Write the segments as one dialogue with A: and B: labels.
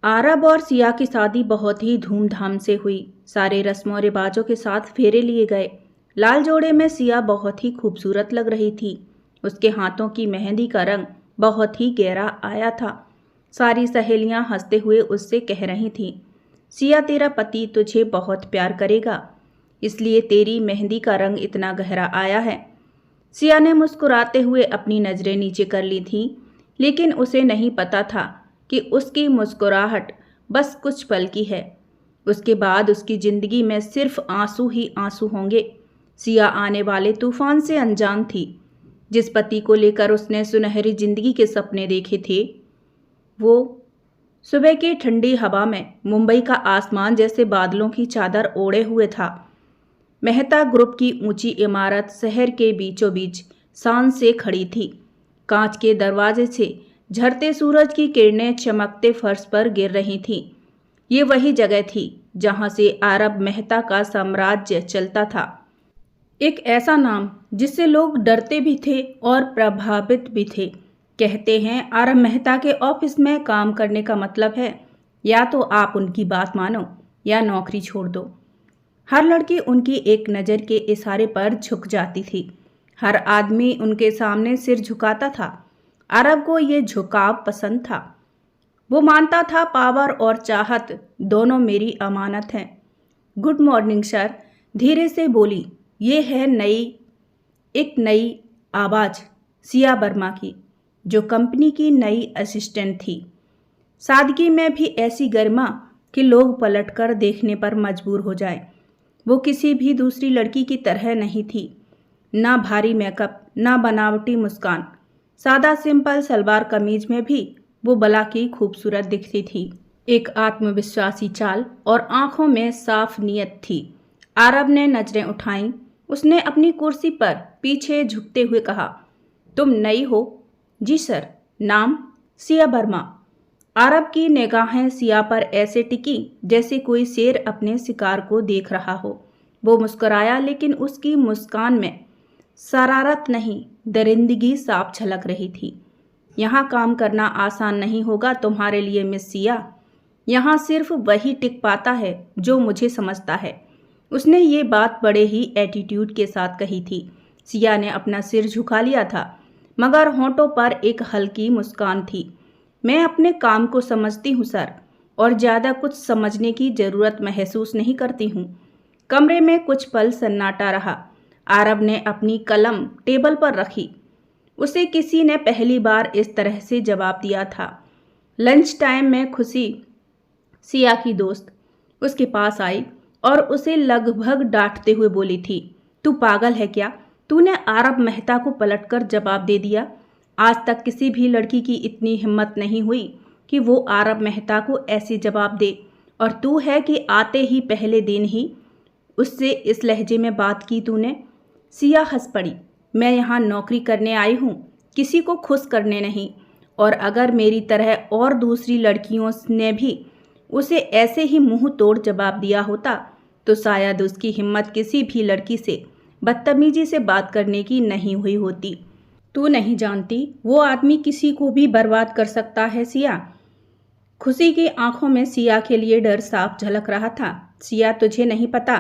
A: आरब और सिया की शादी बहुत ही धूमधाम से हुई। सारे रस्मों रिवाजों के साथ फेरे लिए गए। लाल जोड़े में सिया बहुत ही खूबसूरत लग रही थी। उसके हाथों की मेहंदी का रंग बहुत ही गहरा आया था। सारी सहेलियां हंसते हुए उससे कह रही थीं, सिया तेरा पति तुझे बहुत प्यार करेगा, इसलिए तेरी मेहंदी का रंग इतना गहरा आया है। सिया ने मुस्कुराते हुए अपनी नज़रें नीचे कर ली थीं, लेकिन उसे नहीं पता था कि उसकी मुस्कुराहट बस कुछ पल की है। उसके बाद उसकी ज़िंदगी में सिर्फ आंसू ही आंसू होंगे। सिया आने वाले तूफान से अनजान थी। जिस पति को लेकर उसने सुनहरी जिंदगी के सपने देखे थे, वो सुबह की ठंडी हवा में मुंबई का आसमान जैसे बादलों की चादर ओढ़े हुए था। मेहता ग्रुप की ऊंची इमारत शहर के बीचों बीच शान से खड़ी थी। कांच के दरवाजे से झरते सूरज की किरणें चमकते फर्श पर गिर रही थीं। ये वही जगह थी जहां से आरब मेहता का साम्राज्य चलता था। एक ऐसा नाम जिससे लोग डरते भी थे और प्रभावित भी थे। कहते हैं आरब मेहता के ऑफिस में काम करने का मतलब है या तो आप उनकी बात मानो या नौकरी छोड़ दो। हर लड़की उनकी एक नज़र के इशारे पर झुक जाती थी। हर आदमी उनके सामने सिर झुकाता था। अरब को ये झुकाव पसंद था। वो मानता था पावर और चाहत दोनों मेरी अमानत हैं। गुड मॉर्निंग सर, धीरे से बोली। ये है एक नई आवाज़ सिया वर्मा की, जो कंपनी की नई असिस्टेंट थी। सादगी में भी ऐसी गरिमा कि लोग पलटकर देखने पर मजबूर हो जाएं। वो किसी भी दूसरी लड़की की तरह नहीं थी। ना भारी मेकअप, ना बनावटी मुस्कान। सादा सिंपल सलवार कमीज में भी वो बला की खूबसूरत दिखती थी। एक आत्मविश्वासी चाल और आंखों में साफ नियत थी। आरब ने नजरें उठाईं। उसने अपनी कुर्सी पर पीछे झुकते हुए कहा, तुम नई हो? जी सर। नाम? सिया वर्मा। आरब की निगाहें सिया पर ऐसे टिकी जैसे कोई शेर अपने शिकार को देख रहा हो। वो मुस्कुराया, लेकिन उसकी मुस्कान में शरारत नहीं, दरिंदगी साफ झलक रही थी। यहाँ काम करना आसान नहीं होगा तुम्हारे लिए मिस सिया। यहाँ सिर्फ वही टिक पाता है जो मुझे समझता है। उसने ये बात बड़े ही एटीट्यूड के साथ कही थी। सिया ने अपना सिर झुका लिया था, मगर होंठों पर एक हल्की मुस्कान थी। मैं अपने काम को समझती हूँ सर, और ज़्यादा कुछ समझने की ज़रूरत महसूस नहीं करती हूँ। कमरे में कुछ पल सन्नाटा रहा। आरब ने अपनी कलम टेबल पर रखी। उसे किसी ने पहली बार इस तरह से जवाब दिया था। लंच टाइम में खुशी, सिया की दोस्त, उसके पास आई और उसे लगभग डांटते हुए बोली थी, तू पागल है क्या? तूने आरब मेहता को पलटकर जवाब दे दिया। आज तक किसी भी लड़की की इतनी हिम्मत नहीं हुई कि वो आरब मेहता को ऐसे जवाब दे, और तू है कि आते ही पहले दिन ही उससे इस लहजे में बात की तूने। सिया हंस पड़ी। मैं यहाँ नौकरी करने आई हूँ, किसी को खुश करने नहीं। और अगर मेरी तरह और दूसरी लड़कियों ने भी उसे ऐसे ही मुंह तोड़ जवाब दिया होता तो शायद उसकी हिम्मत किसी भी लड़की से बदतमीजी से बात करने की नहीं हुई होती। तू नहीं जानती, वो आदमी किसी को भी बर्बाद कर सकता है सिया। खुशी की आंखों में सिया के लिए डर साफ झलक रहा था। सिया, तुझे नहीं पता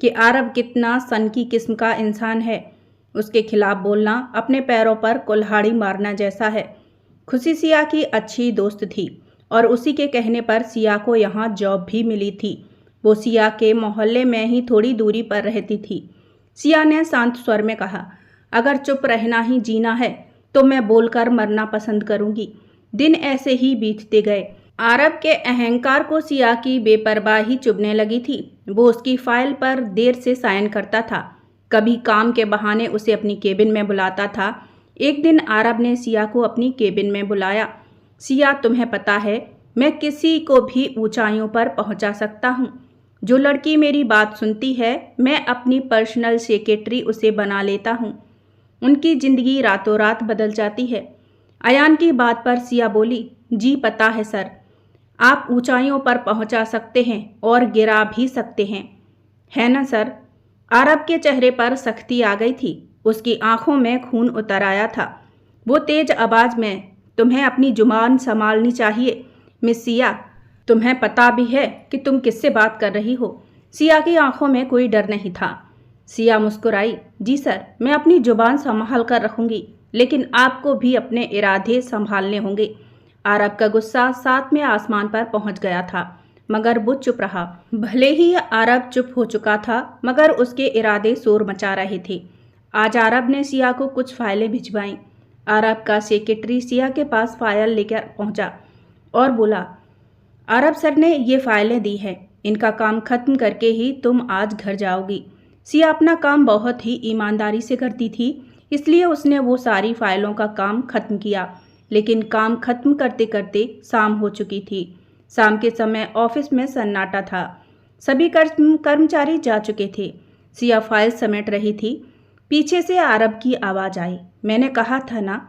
A: कि आरब कितना सन की किस्म का इंसान है। उसके खिलाफ बोलना अपने पैरों पर कुल्हाड़ी मारना जैसा है। खुशी सिया की अच्छी दोस्त थी और उसी के कहने पर सिया को यहाँ जॉब भी मिली थी। वो सिया के मोहल्ले में ही थोड़ी दूरी पर रहती थी। सिया ने शांत स्वर में कहा, अगर चुप रहना ही जीना है तो मैं बोलकर मरना पसंद करूंगी। दिन ऐसे ही बीतते गए। आरब के अहंकार को सिया की बेपरवाही चुभने लगी थी। वो उसकी फाइल पर देर से साइन करता था। कभी काम के बहाने उसे अपनी केबिन में बुलाता था। एक दिन आरब ने सिया को अपनी केबिन में बुलाया। सिया, तुम्हें पता है मैं किसी को भी ऊंचाइयों पर पहुंचा सकता हूं। जो लड़की मेरी बात सुनती है, मैं अपनी पर्सनल सेक्रेटरी उसे बना लेता हूं। उनकी जिंदगी रातों रात बदल जाती है। अयान की बात पर सिया बोली, जी पता है सर, आप ऊंचाइयों पर पहुंचा सकते हैं और गिरा भी सकते हैं, है ना सर? आरब के चेहरे पर सख्ती आ गई थी। उसकी आंखों में खून उतर आया था। वो तेज आवाज में, तुम्हें अपनी जुबान संभालनी चाहिए मिस सिया। तुम्हें पता भी है कि तुम किससे बात कर रही हो? सिया की आंखों में कोई डर नहीं था। सिया मुस्कुराई। जी सर, मैं अपनी जुबान संभाल कर रखूंगी, लेकिन आपको भी अपने इरादे संभालने होंगे। आरब का गुस्सा साथ में आसमान पर पहुंच गया था, मगर वो चुप रहा। भले ही आरब चुप हो चुका था, मगर उसके इरादे शोर मचा रहे थे। आज आरब ने सिया को कुछ फाइलें भिजवाईं। आरब का सेक्रेटरी सिया के पास फाइल लेकर पहुंचा और बोला, आरब सर ने ये फाइलें दी हैं, इनका काम खत्म करके ही तुम आज घर जाओगी। सिया अपना काम बहुत ही ईमानदारी से करती थी, इसलिए उसने वो सारी फाइलों का काम खत्म किया। लेकिन काम खत्म करते करते शाम हो चुकी थी। शाम के समय ऑफिस में सन्नाटा था। सभी कर्मचारी जा चुके थे। सिया फाइल समेट रही थी। पीछे से आरब की आवाज़ आई, मैंने कहा था ना,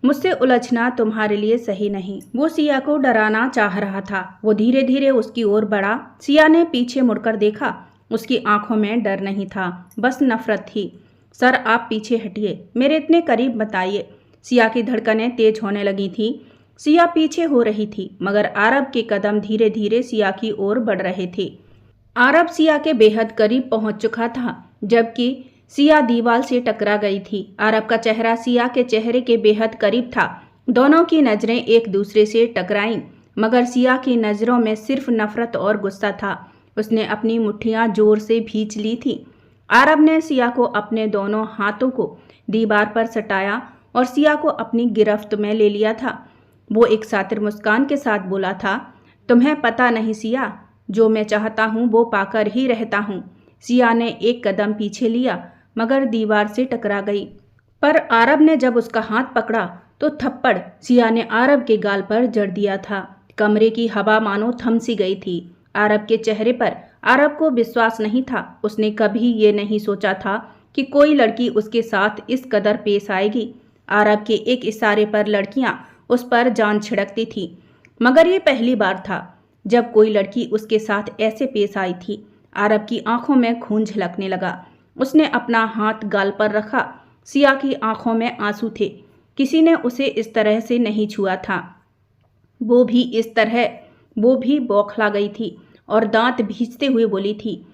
A: मुझसे उलझना तुम्हारे लिए सही नहीं। वो सिया को डराना चाह रहा था। वो धीरे धीरे उसकी ओर बढ़ा। सिया ने पीछे मुड़कर देखा। उसकी आंखों में डर नहीं था, बस नफरत थी। सर आप पीछे हटिए, मेरे इतने करीब बताइए। सिया की धड़कनें तेज होने लगी थी। सिया पीछे हो रही थी, मगर आरब के कदम धीरे धीरे सिया की ओर बढ़ रहे थे। आरब सिया के बेहद करीब पहुंच चुका था, जबकि सिया दीवार से टकरा गई थी। आरब का चेहरा सिया के चेहरे के बेहद करीब था। दोनों की नजरें एक दूसरे से टकराईं, मगर सिया की नजरों में सिर्फ नफरत और गुस्सा था। उसने अपनी मुट्ठियां जोर से भींच ली थी। आरब ने सिया को अपने दोनों हाथों को दीवार पर सटाया और सिया को अपनी गिरफ्त में ले लिया था। वो एक सातिर मुस्कान के साथ बोला था, तुम्हें पता नहीं सिया, जो मैं चाहता हूँ वो पाकर ही रहता हूँ। सिया ने एक कदम पीछे लिया, मगर दीवार से टकरा गई। पर आरब ने जब उसका हाथ पकड़ा तो थप्पड़ सिया ने आरब के गाल पर जड़ दिया था। कमरे की हवा मानो थम सी गई थी। आरब के चेहरे पर आरब को विश्वास नहीं था। उसने कभी ये नहीं सोचा था कि कोई लड़की उसके साथ इस कदर पेश आएगी। आरब के एक इशारे पर लड़कियां उस पर जान छिड़कती थी, मगर ये पहली बार था जब कोई लड़की उसके साथ ऐसे पेश आई थी। आरब की आंखों में खून झलकने लगा। उसने अपना हाथ गाल पर रखा। सिया की आंखों में आंसू थे। किसी ने उसे इस तरह से नहीं छुआ था। वो भी बौखला गई थी और दांत भींचते हुए बोली थी,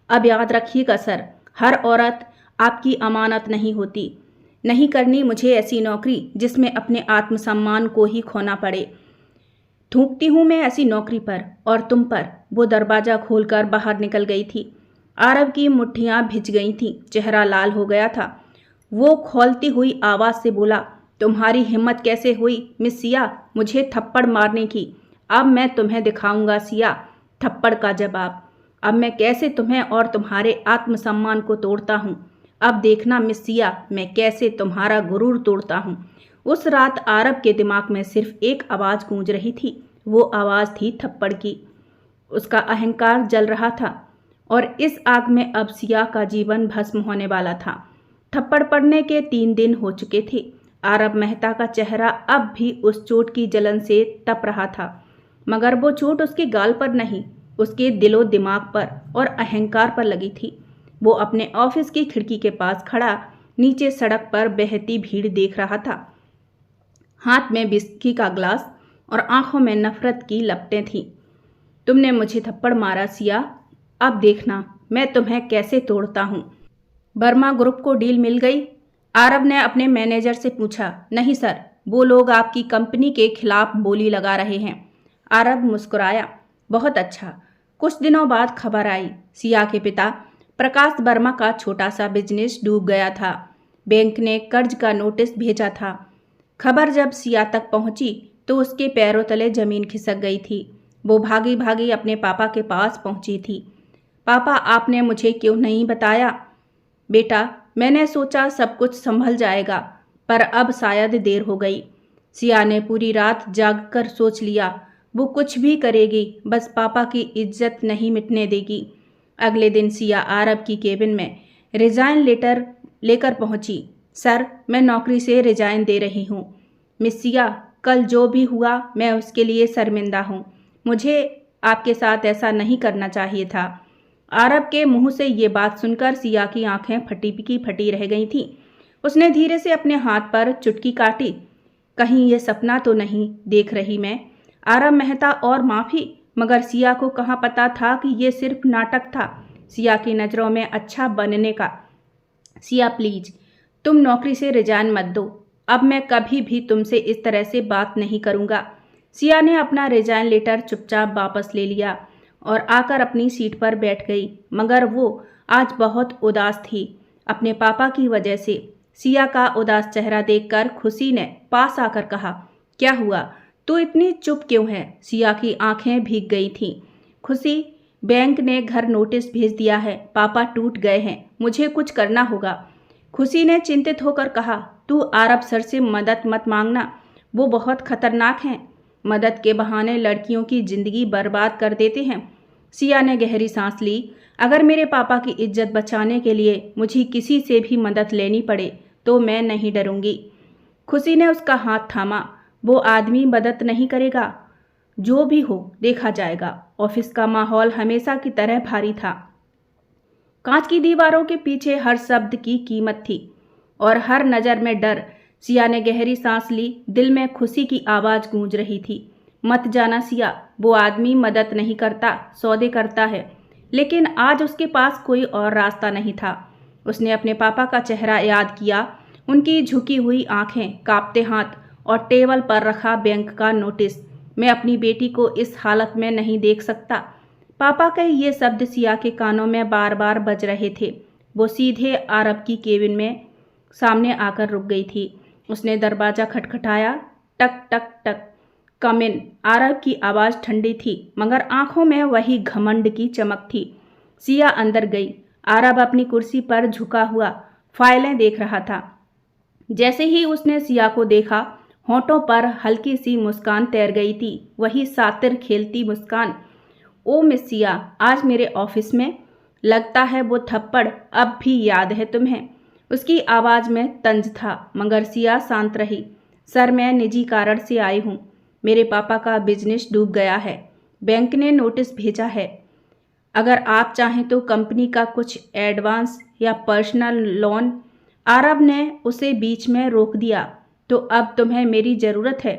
A: अब याद रखिएगा सर, हर औरत आपकी अमानत नहीं होती। नहीं करनी मुझे ऐसी नौकरी जिसमें अपने आत्मसम्मान को ही खोना पड़े। थूकती हूँ मैं ऐसी नौकरी पर और तुम पर। वो दरवाज़ा खोलकर बाहर निकल गई थी। आरब की मुट्ठियाँ भिज गई थीं, चेहरा लाल हो गया था। वो खौलती हुई आवाज़ से बोला, तुम्हारी हिम्मत कैसे हुई मिस सिया मुझे थप्पड़ मारने की? अब मैं तुम्हें दिखाऊंगा सिया, थप्पड़ का जवाब। अब मैं कैसे तुम्हें और तुम्हारे आत्मसम्मान को तोड़ता हूँ। अब देखना मिस सिया, मैं कैसे तुम्हारा गुरूर तोड़ता हूँ। उस रात आरब के दिमाग में सिर्फ एक आवाज़ गूंज रही थी। वो आवाज़ थी थप्पड़ की। उसका अहंकार जल रहा था और इस आग में अब सिया का जीवन भस्म होने वाला था। थप्पड़ पड़ने के 3 दिन हो चुके थे। आरब मेहता का चेहरा अब भी उस चोट की जलन से तप रहा था, मगर वो चोट उसके गाल पर नहीं, उसके दिलो दिमाग पर और अहंकार पर लगी थी। वो अपने ऑफिस की खिड़की के पास खड़ा नीचे सड़क पर बहती भीड़ देख रहा था। हाथ में विस्की का ग्लास और आंखों में नफरत की लपटें थीं। तुमने मुझे थप्पड़ मारा सिया, अब देखना मैं तुम्हें कैसे तोड़ता हूँ। वर्मा ग्रुप को डील मिल गई? आरब ने अपने मैनेजर से पूछा। नहीं सर, वो लोग आपकी कंपनी के खिलाफ बोली लगा रहे हैं। आरब मुस्कुराया। बहुत अच्छा। कुछ दिनों बाद खबर आई, सिया के पिता प्रकाश वर्मा का छोटा सा बिजनेस डूब गया था। बैंक ने कर्ज का नोटिस भेजा था। खबर जब सिया तक पहुंची तो उसके पैरों तले जमीन खिसक गई थी। वो भागी भागी अपने पापा के पास पहुंची थी। पापा, आपने मुझे क्यों नहीं बताया? बेटा, मैंने सोचा सब कुछ संभल जाएगा, पर अब शायद देर हो गई। सिया ने पूरी रात जागकर सोच लिया, वो कुछ भी करेगी, बस पापा की इज्जत नहीं मिटने देगी। अगले दिन सिया आरब की केबिन में रिजाइन लेटर लेकर पहुंची। सर, मैं नौकरी से रिजाइन दे रही हूँ। मिस सिया, कल जो भी हुआ मैं उसके लिए शर्मिंदा हूँ। मुझे आपके साथ ऐसा नहीं करना चाहिए था। आरब के मुंह से ये बात सुनकर सिया की आंखें फटी की फटी रह गई थीं। उसने धीरे से अपने हाथ पर चुटकी काटी। कहीं ये सपना तो नहीं देख रही मैं? आरब मेहता, और माफ़ी मगर सिया को कहाँ पता था कि ये सिर्फ नाटक था, सिया की नज़रों में अच्छा बनने का। सिया प्लीज, तुम नौकरी से रिजाइन मत दो। अब मैं कभी भी तुमसे इस तरह से बात नहीं करूँगा। सिया ने अपना रिजाइन लेटर चुपचाप वापस ले लिया और आकर अपनी सीट पर बैठ गई, मगर वो आज बहुत उदास थी अपने पापा की वजह से। सिया का उदास चेहरा देखकर खुशी ने पास आकर कहा, क्या हुआ, तू इतनी चुप क्यों है? सिया की आंखें भीग गई थीं। खुशी, बैंक ने घर नोटिस भेज दिया है, पापा टूट गए हैं, मुझे कुछ करना होगा। खुशी ने चिंतित होकर कहा, तू आरब सर से मदद मत मांगना, वो बहुत खतरनाक हैं, मदद के बहाने लड़कियों की जिंदगी बर्बाद कर देते हैं। सिया ने गहरी सांस ली। अगर मेरे पापा की इज्जत बचाने के लिए मुझे किसी से भी मदद लेनी पड़े तो मैं नहीं डरूंगी। खुशी ने उसका हाथ थामा। वो आदमी मदद नहीं करेगा, जो भी हो देखा जाएगा। ऑफिस का माहौल हमेशा की तरह भारी था। कांच की दीवारों के पीछे हर शब्द की कीमत थी और हर नज़र में डर। सिया ने गहरी सांस ली। दिल में खुशी की आवाज़ गूंज रही थी, मत जाना सिया, वो आदमी मदद नहीं करता, सौदे करता है। लेकिन आज उसके पास कोई और रास्ता नहीं था। उसने अपने पापा का चेहरा याद किया, उनकी झुकी हुई आंखें, कांपते हाथ और टेबल पर रखा बैंक का नोटिस। मैं अपनी बेटी को इस हालत में नहीं देख सकता। पापा के ये शब्द सिया के कानों में बार बार बज रहे थे। वो सीधे आरब की केबिन में सामने आकर रुक गई थी। उसने दरवाज़ा खटखटाया। टक टक टक। कम इन। आरब की आवाज़ ठंडी थी मगर आंखों में वही घमंड की चमक थी। सिया अंदर गई। आरब अपनी कुर्सी पर झुका हुआ फाइलें देख रहा था। जैसे ही उसने सिया को देखा, होंठों पर हल्की सी मुस्कान तैर गई थी, वही सातिर खेलती मुस्कान। ओ मिस सिया, आज मेरे ऑफिस में, लगता है वो थप्पड़ अब भी याद है तुम्हें। उसकी आवाज़ में तंज था मगर सिया शांत रही। सर, मैं निजी कारण से आई हूँ। मेरे पापा का बिजनेस डूब गया है, बैंक ने नोटिस भेजा है। अगर आप चाहें तो कंपनी का कुछ एडवांस या पर्सनल लोन। आरब ने उसे बीच में रोक दिया। तो अब तुम्हें मेरी ज़रूरत है।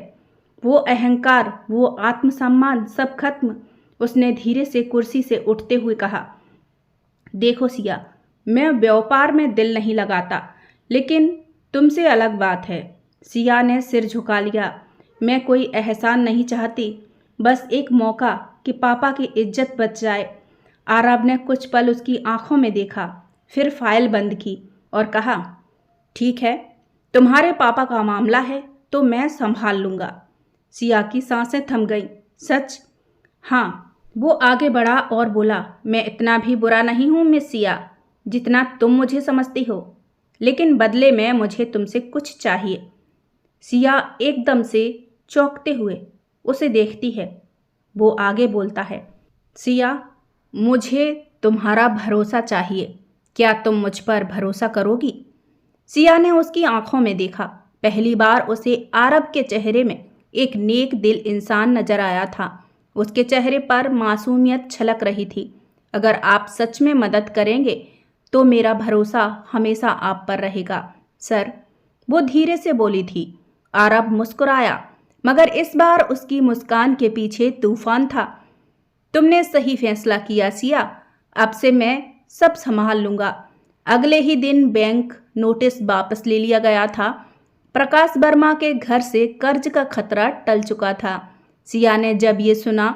A: वो अहंकार, वो आत्मसम्मान सब खत्म। उसने धीरे से कुर्सी से उठते हुए कहा, देखो सिया, मैं व्यापार में दिल नहीं लगाता, लेकिन तुमसे अलग बात है। सिया ने सिर झुका लिया। मैं कोई एहसान नहीं चाहती, बस एक मौका कि पापा की इज्जत बच जाए। आरब ने कुछ पल उसकी आंखों में देखा, फिर फाइल बंद की और कहा, ठीक है, तुम्हारे पापा का मामला है तो मैं संभाल लूँगा। सिया की सांसें थम गईं। सच? हाँ। वो आगे बढ़ा और बोला, मैं इतना भी बुरा नहीं हूँ मिस सिया, जितना तुम मुझे समझती हो, लेकिन बदले में मुझे तुमसे कुछ चाहिए। सिया एकदम से चौंकते हुए उसे देखती है। वो आगे बोलता है, सिया, मुझे तुम्हारा भरोसा चाहिए, क्या तुम मुझ पर भरोसा करोगी? सिया ने उसकी आंखों में देखा। पहली बार उसे आरब के चेहरे में एक नेक दिल इंसान नजर आया था। उसके चेहरे पर मासूमियत छलक रही थी। अगर आप सच में मदद करेंगे तो मेरा भरोसा हमेशा आप पर रहेगा सर, वो धीरे से बोली थी। आरब मुस्कुराया, मगर इस बार उसकी मुस्कान के पीछे तूफान था। तुमने सही फैसला किया सिया, अब से मैं सब संभाल लूँगा। अगले ही दिन बैंक नोटिस वापस ले लिया गया था। प्रकाश वर्मा के घर से कर्ज का खतरा टल चुका था। सिया ने जब ये सुना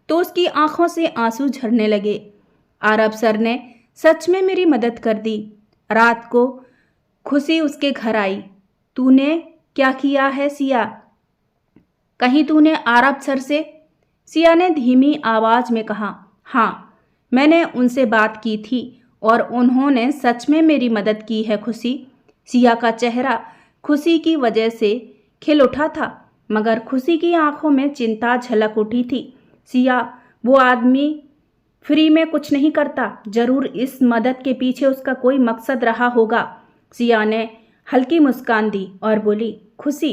A: तो उसकी आंखों से आंसू झरने लगे। आरब सर ने सच में मेरी मदद कर दी। रात को खुशी उसके घर आई। तूने क्या किया है सिया? कहीं तूने आरब सर से? सिया ने धीमी आवाज में कहा, हाँ, मैंने उनसे बात की थी और उन्होंने सच में मेरी मदद की है खुशी। सिया का चेहरा खुशी की वजह से खिल उठा था, मगर खुशी की आंखों में चिंता झलक उठी थी। सिया, वो आदमी फ्री में कुछ नहीं करता, जरूर इस मदद के पीछे उसका कोई मकसद रहा होगा। सिया ने हल्की मुस्कान दी और बोली, खुशी,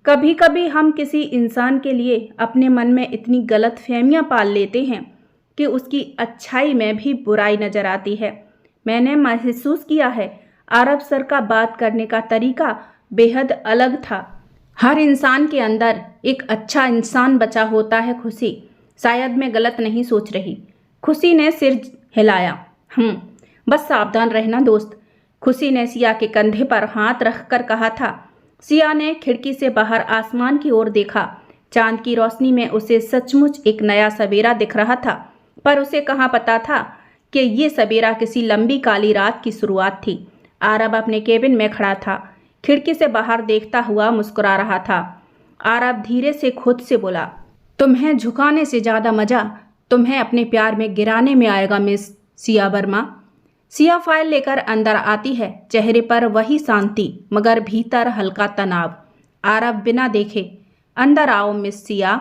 A: कभी कभी हम किसी इंसान के लिए अपने मन में इतनी गलत फहमियाँ पाल लेते हैं कि उसकी अच्छाई में भी बुराई नजर आती है। मैंने महसूस किया है आरब सर का बात करने का तरीका बेहद अलग था। हर इंसान के अंदर एक अच्छा इंसान बचा होता है खुशी। शायद मैं गलत नहीं सोच रही। खुशी ने सिर हिलाया। बस सावधान रहना दोस्त, खुशी ने सिया के कंधे पर हाथ रखकर कहा था। सिया ने खिड़की से बाहर आसमान की ओर देखा। चांद की रोशनी में उसे सचमुच एक नया सवेरा दिख रहा था, पर उसे कहाँ पता था कि ये सवेरा किसी लंबी काली रात की शुरुआत थी। आरब अपने केबिन में खड़ा था, खिड़की से बाहर देखता हुआ मुस्कुरा रहा था। आरब धीरे से खुद से बोला, तुम्हें झुकाने से ज़्यादा मज़ा तुम्हें अपने प्यार में गिराने में आएगा मिस सिया वर्मा। सिया फाइल लेकर अंदर आती है, चेहरे पर वही शांति मगर भीतर हल्का तनाव। आरब बिना देखे, अंदर आओ मिस सिया।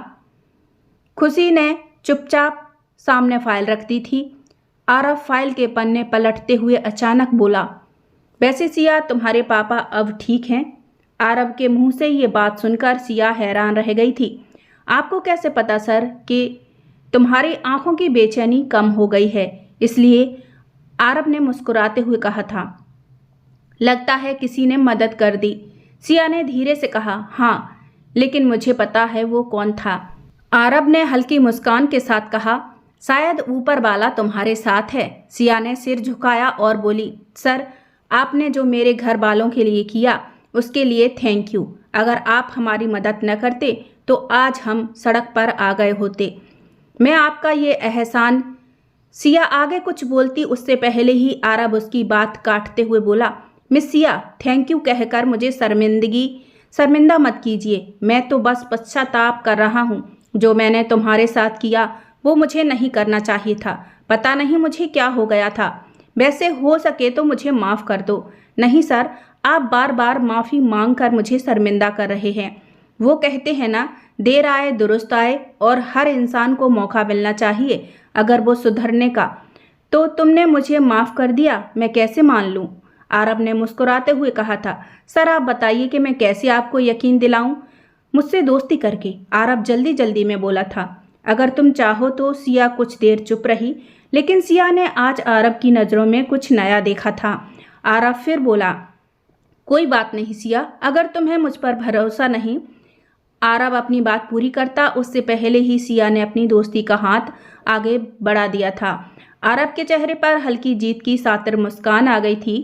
A: खुशी ने चुपचाप सामने फाइल रख दी थी। आरब फाइल के पन्ने पलटते हुए अचानक बोला, वैसे सिया तुम्हारे पापा अब ठीक हैं? आरब के मुंह से ये बात सुनकर सिया हैरान रह गई थी। आपको कैसे पता सर कि तुम्हारी आंखों की बेचैनी कम हो गई है? इसलिए आरब ने मुस्कुराते हुए कहा था। लगता है किसी ने मदद कर दी, सिया ने धीरे से कहा। हाँ, लेकिन मुझे पता है वो कौन था। आरब ने हल्की मुस्कान के साथ कहा, शायद ऊपर वाला तुम्हारे साथ है। सिया ने सिर झुकाया और बोली, सर आपने जो मेरे घर वालों के लिए किया उसके लिए थैंक यू। अगर आप हमारी मदद न करते तो आज हम सड़क पर आ गए होते। मैं आपका ये एहसान। सिया आगे कुछ बोलती उससे पहले ही आरब उसकी बात काटते हुए बोला, मिस सिया थैंक यू कहकर मुझे शर्मिंदा मत कीजिए। मैं तो बस पश्चाताप कर रहा हूँ। जो मैंने तुम्हारे साथ किया वो मुझे नहीं करना चाहिए था। पता नहीं मुझे क्या हो गया था। वैसे हो सके तो मुझे माफ़ कर दो। नहीं सर, आप बार बार माफ़ी मांग कर मुझे शर्मिंदा कर रहे हैं। वो कहते हैं ना, देर आए दुरुस्त आए, और हर इंसान को मौका मिलना चाहिए अगर वो सुधरने का। तो तुमने मुझे माफ़ कर दिया, मैं कैसे मान लूँ? आरब ने मुस्कुराते हुए कहा था। सर आप बताइए कि मैं कैसे आपको यकीन दिलाऊं? मुझसे दोस्ती करके, आरब जल्दी जल्दी में बोला था। अगर तुम चाहो तो। सिया कुछ देर चुप रही, लेकिन सिया ने आज आरब की नज़रों में कुछ नया देखा था। आरब फिर बोला, कोई बात नहीं सिया, अगर तुम्हें मुझ पर भरोसा नहीं। आरब अपनी बात पूरी करता उससे पहले ही सिया ने अपनी दोस्ती का हाथ आगे बढ़ा दिया था। आरब के चेहरे पर हल्की जीत की सातिर मुस्कान आ गई थी।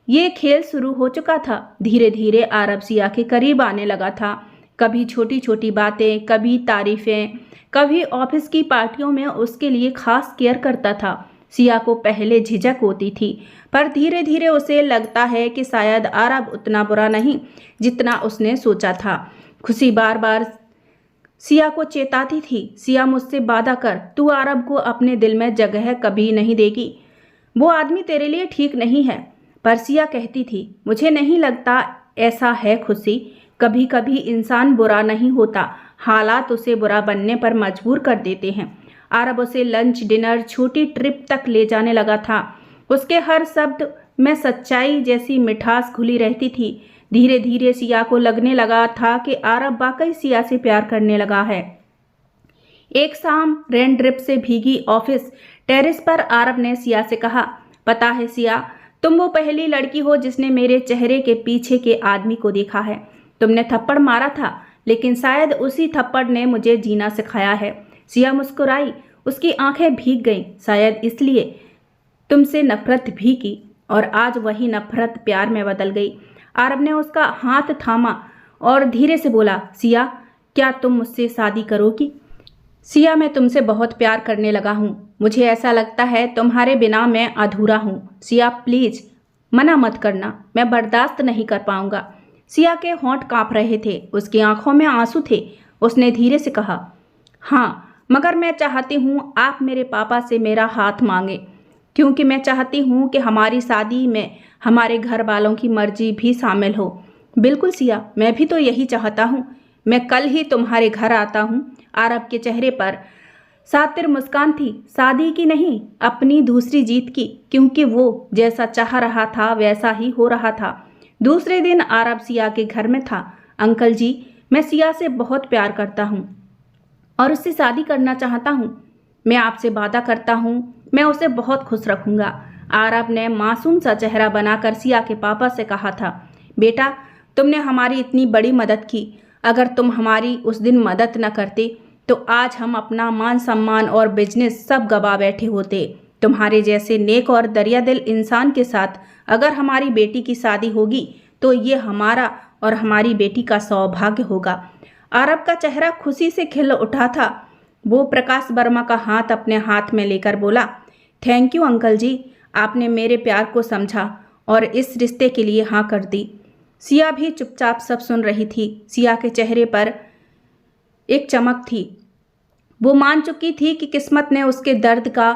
A: ये खेल शुरू हो चुका था। धीरे धीरे आरब सिया के करीब आने लगा था। कभी छोटी छोटी बातें, कभी तारीफें, कभी ऑफिस की पार्टियों में उसके लिए खास केयर करता था। सिया को पहले झिझक होती थी, पर धीरे धीरे उसे लगता है कि शायद आरब उतना बुरा नहीं जितना उसने सोचा था। खुशी बार बार सिया को चेताती थी, सिया मुझसे वादा कर, तू आरब को अपने दिल में जगह कभी नहीं देगी। वो आदमी तेरे लिए ठीक नहीं है। पर सिया कहती थी, मुझे नहीं लगता ऐसा है खुशी। कभी कभी इंसान बुरा नहीं होता, हालात उसे बुरा बनने पर मजबूर कर देते हैं। आरब उसे लंच, डिनर, छोटी ट्रिप तक ले जाने लगा था। उसके हर शब्द में सच्चाई जैसी मिठास घुली रहती थी। धीरे धीरे सिया को लगने लगा था कि आरब वाकई सिया से प्यार करने लगा है। एक शाम रेन ड्रिप से भीगी ऑफिस टेरेस पर आरब ने सिया से कहा, पता है सिया, तुम वो पहली लड़की हो जिसने मेरे चेहरे के पीछे के आदमी को देखा है। तुमने थप्पड़ मारा था, लेकिन शायद उसी थप्पड़ ने मुझे जीना सिखाया है। सिया मुस्कुराई, उसकी आंखें भीग गईं। शायद इसलिए तुमसे नफरत भी की, और आज वही नफरत प्यार में बदल गई। आरब ने उसका हाथ थामा और धीरे से बोला, सिया क्या तुम मुझसे शादी करोगी? सिया मैं तुमसे बहुत प्यार करने लगा हूँ। मुझे ऐसा लगता है तुम्हारे बिना मैं अधूरा हूँ। सिया प्लीज मना मत करना, मैं बर्दाश्त नहीं कर पाऊंगा। सिया के होंठ कांप रहे थे, उसकी आंखों में आंसू थे। उसने धीरे से कहा, हाँ मगर मैं चाहती हूँ आप मेरे पापा से मेरा हाथ मांगे, क्योंकि मैं चाहती हूँ कि हमारी शादी में हमारे घर वालों की मर्जी भी शामिल हो। बिल्कुल सिया, मैं भी तो यही चाहता हूँ। मैं कल ही तुम्हारे घर आता हूँ। आरब के चेहरे पर सातिर मुस्कान थी, शादी की नहीं, अपनी दूसरी जीत की, क्योंकि वो जैसा चाह रहा था वैसा ही हो रहा था। दूसरे दिन आरब सिया के घर में था। अंकल जी, मैं सिया से बहुत प्यार करता हूँ और उससे शादी करना चाहता हूँ। मैं आपसे वादा करता हूँ मैं उसे बहुत खुश रखूँगा। आरब ने मासूम सा चेहरा बनाकर सिया के पापा से कहा था, बेटा तुमने हमारी इतनी बड़ी मदद की, अगर तुम हमारी उस दिन मदद न करते तो आज हम अपना मान सम्मान और बिजनेस सब गवा बैठे होते। तुम्हारे जैसे नेक और दरिया दिल इंसान के साथ अगर हमारी बेटी की शादी होगी तो ये हमारा और हमारी बेटी का सौभाग्य होगा। आरब का चेहरा खुशी से खिल उठा था। वो प्रकाश वर्मा का हाथ अपने हाथ में लेकर बोला, थैंक यू अंकल जी, आपने मेरे प्यार को समझा और इस रिश्ते के लिए हाँ कर दी। सिया भी चुपचाप सब सुन रही थी। सिया के चेहरे पर एक चमक थी। वो मान चुकी थी कि किस्मत ने उसके दर्द का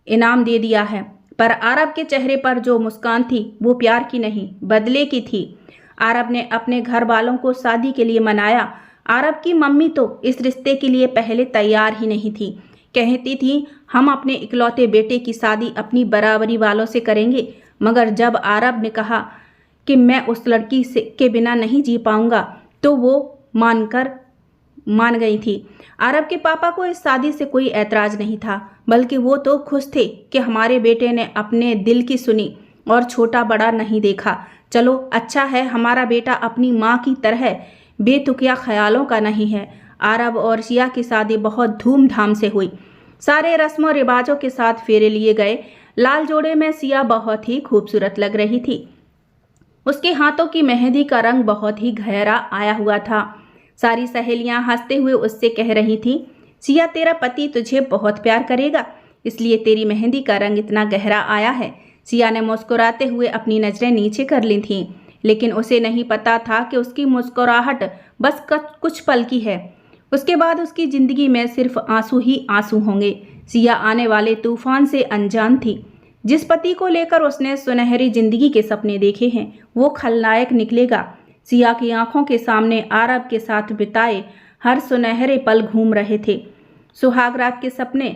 A: इनाम दे दिया है, पर आरब के चेहरे पर जो मुस्कान थी वो प्यार की नहीं बदले की थी। आरब ने अपने घर वालों को शादी के लिए मनाया। आरब की मम्मी तो इस रिश्ते के लिए पहले तैयार ही नहीं थी। कहती थी हम अपने इकलौते बेटे की शादी अपनी बराबरी वालों से करेंगे, मगर जब आरब ने कहा कि मैं उस लड़की से के बिना नहीं जी पाऊंगा तो वो मान गई थी। आरब के पापा को इस शादी से कोई ऐतराज नहीं था, बल्कि वो तो खुश थे कि हमारे बेटे ने अपने दिल की सुनी और छोटा बड़ा नहीं देखा। चलो अच्छा है, हमारा बेटा अपनी माँ की तरह बेतुकिया ख्यालों का नहीं है। आरब और सिया की शादी बहुत धूमधाम से हुई। सारे रस्मों रिवाजों के साथ फेरे लिए गए। लाल जोड़े में सिया बहुत ही खूबसूरत लग रही थी। उसके हाथों की मेहंदी का रंग बहुत ही गहरा आया हुआ था। सारी सहेलियां हंसते हुए उससे कह रही थीं, सिया तेरा पति तुझे बहुत प्यार करेगा, इसलिए तेरी मेहंदी का रंग इतना गहरा आया है। सिया ने मुस्कुराते हुए अपनी नजरें नीचे कर ली थीं, लेकिन उसे नहीं पता था कि उसकी मुस्कुराहट बस कुछ पल की है। उसके बाद उसकी जिंदगी में सिर्फ आंसू ही आंसू होंगे। सिया आने वाले तूफान से अनजान थी। जिस पति को लेकर उसने सुनहरी जिंदगी के सपने देखे हैं वो खलनायक निकलेगा। सिया की आंखों के सामने आरब के साथ बिताए हर सुनहरे पल घूम रहे थे। सुहागरात के सपने।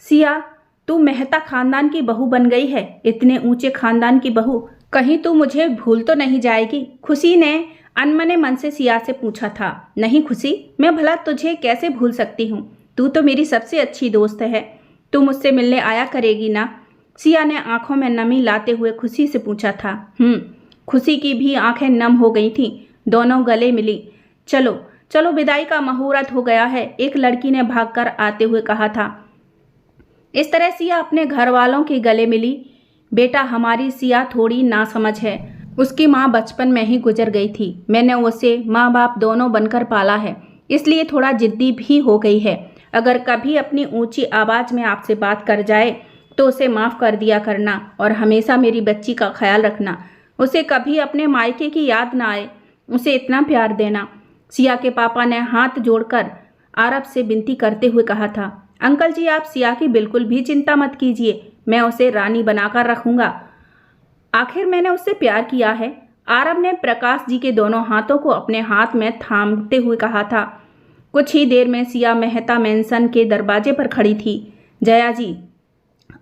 A: सिया तू मेहता खानदान की बहू बन गई है, इतने ऊंचे खानदान की बहू, कहीं तू मुझे भूल तो नहीं जाएगी? खुशी ने अनमने मन से सिया से पूछा था। नहीं खुशी, मैं भला तुझे कैसे भूल सकती हूँ, तू तो मेरी सबसे अच्छी दोस्त है, तू मुझसे मिलने आया करेगी ना? सिया ने आंखों में नमी लाते हुए खुशी से पूछा था। खुशी की भी आंखें नम हो गई थीं। दोनों गले मिली। चलो चलो विदाई का मुहूर्त हो गया है, एक लड़की ने भागकर आते हुए कहा था। इस तरह सिया अपने घर वालों के गले मिली। बेटा हमारी सिया थोड़ी नासमझ है, उसकी माँ बचपन में ही गुजर गई थी। मैंने उसे माँ बाप दोनों बनकर पाला है, इसलिए थोड़ा जिद्दी भी हो गई है। अगर कभी अपनी ऊंची आवाज में आपसे बात कर जाए तो उसे माफ़ कर दिया करना और हमेशा मेरी बच्ची का ख्याल रखना। उसे कभी अपने मायके की याद ना आए, उसे इतना प्यार देना। सिया के पापा ने हाथ जोड़कर आरब से विनती करते हुए कहा था। अंकल जी आप सिया की बिल्कुल भी चिंता मत कीजिए, मैं उसे रानी बनाकर रखूंगा। आखिर मैंने उससे प्यार किया है। आरब ने प्रकाश जी के दोनों हाथों को अपने हाथ में थामते हुए कहा था। कुछ ही देर में सिया मेहता मेंशन के दरवाजे पर खड़ी थी। जया जी,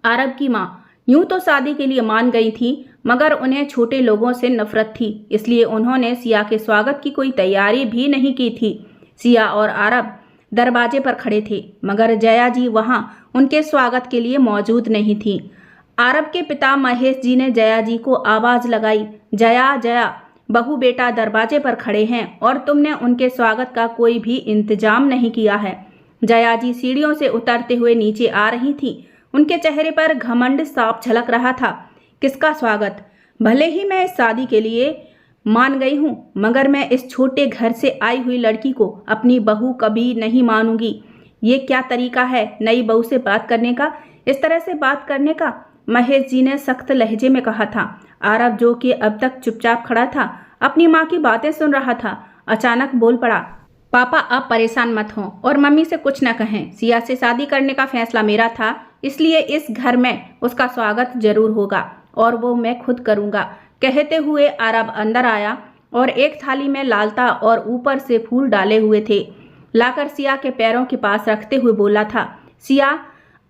A: आरब की माँ यूं तो शादी के लिए मान गई थी, मगर उन्हें छोटे लोगों से नफरत थी, इसलिए उन्होंने सिया के स्वागत की कोई तैयारी भी नहीं की थी। सिया और आरब दरवाजे पर खड़े थे, मगर जया जी वहां उनके स्वागत के लिए मौजूद नहीं थी। आरब के पिता महेश जी ने जया जी को आवाज लगाई, जया जया, बहू बेटा दरवाजे पर खड़े हैं और तुमने उनके स्वागत का कोई भी इंतजाम नहीं किया है। जया जी सीढ़ियों से उतरते हुए नीचे आ रही थी। उनके चेहरे पर घमंड साफ झलक रहा था। किसका स्वागत? भले ही मैं इस शादी के लिए मान गई हूँ, मगर मैं इस छोटे घर से आई हुई लड़की को अपनी बहू कभी नहीं मानूंगी। ये क्या तरीका है नई बहू से बात करने का, इस तरह से बात करने का? महेश जी ने सख्त लहजे में कहा था। आरब जो कि अब तक चुपचाप खड़ा था, अपनी माँ की बातें सुन रहा था, अचानक बोल पड़ा। पापा आप परेशान मत हों और मम्मी से कुछ न कहें। सिया से शादी करने का फैसला मेरा था, इसलिए इस घर में उसका स्वागत जरूर होगा और वो मैं खुद करूँगा। कहते हुए आरब अंदर आया और एक थाली में लालता और ऊपर से फूल डाले हुए थे लाकर सिया के पैरों के पास रखते हुए बोला था। सिया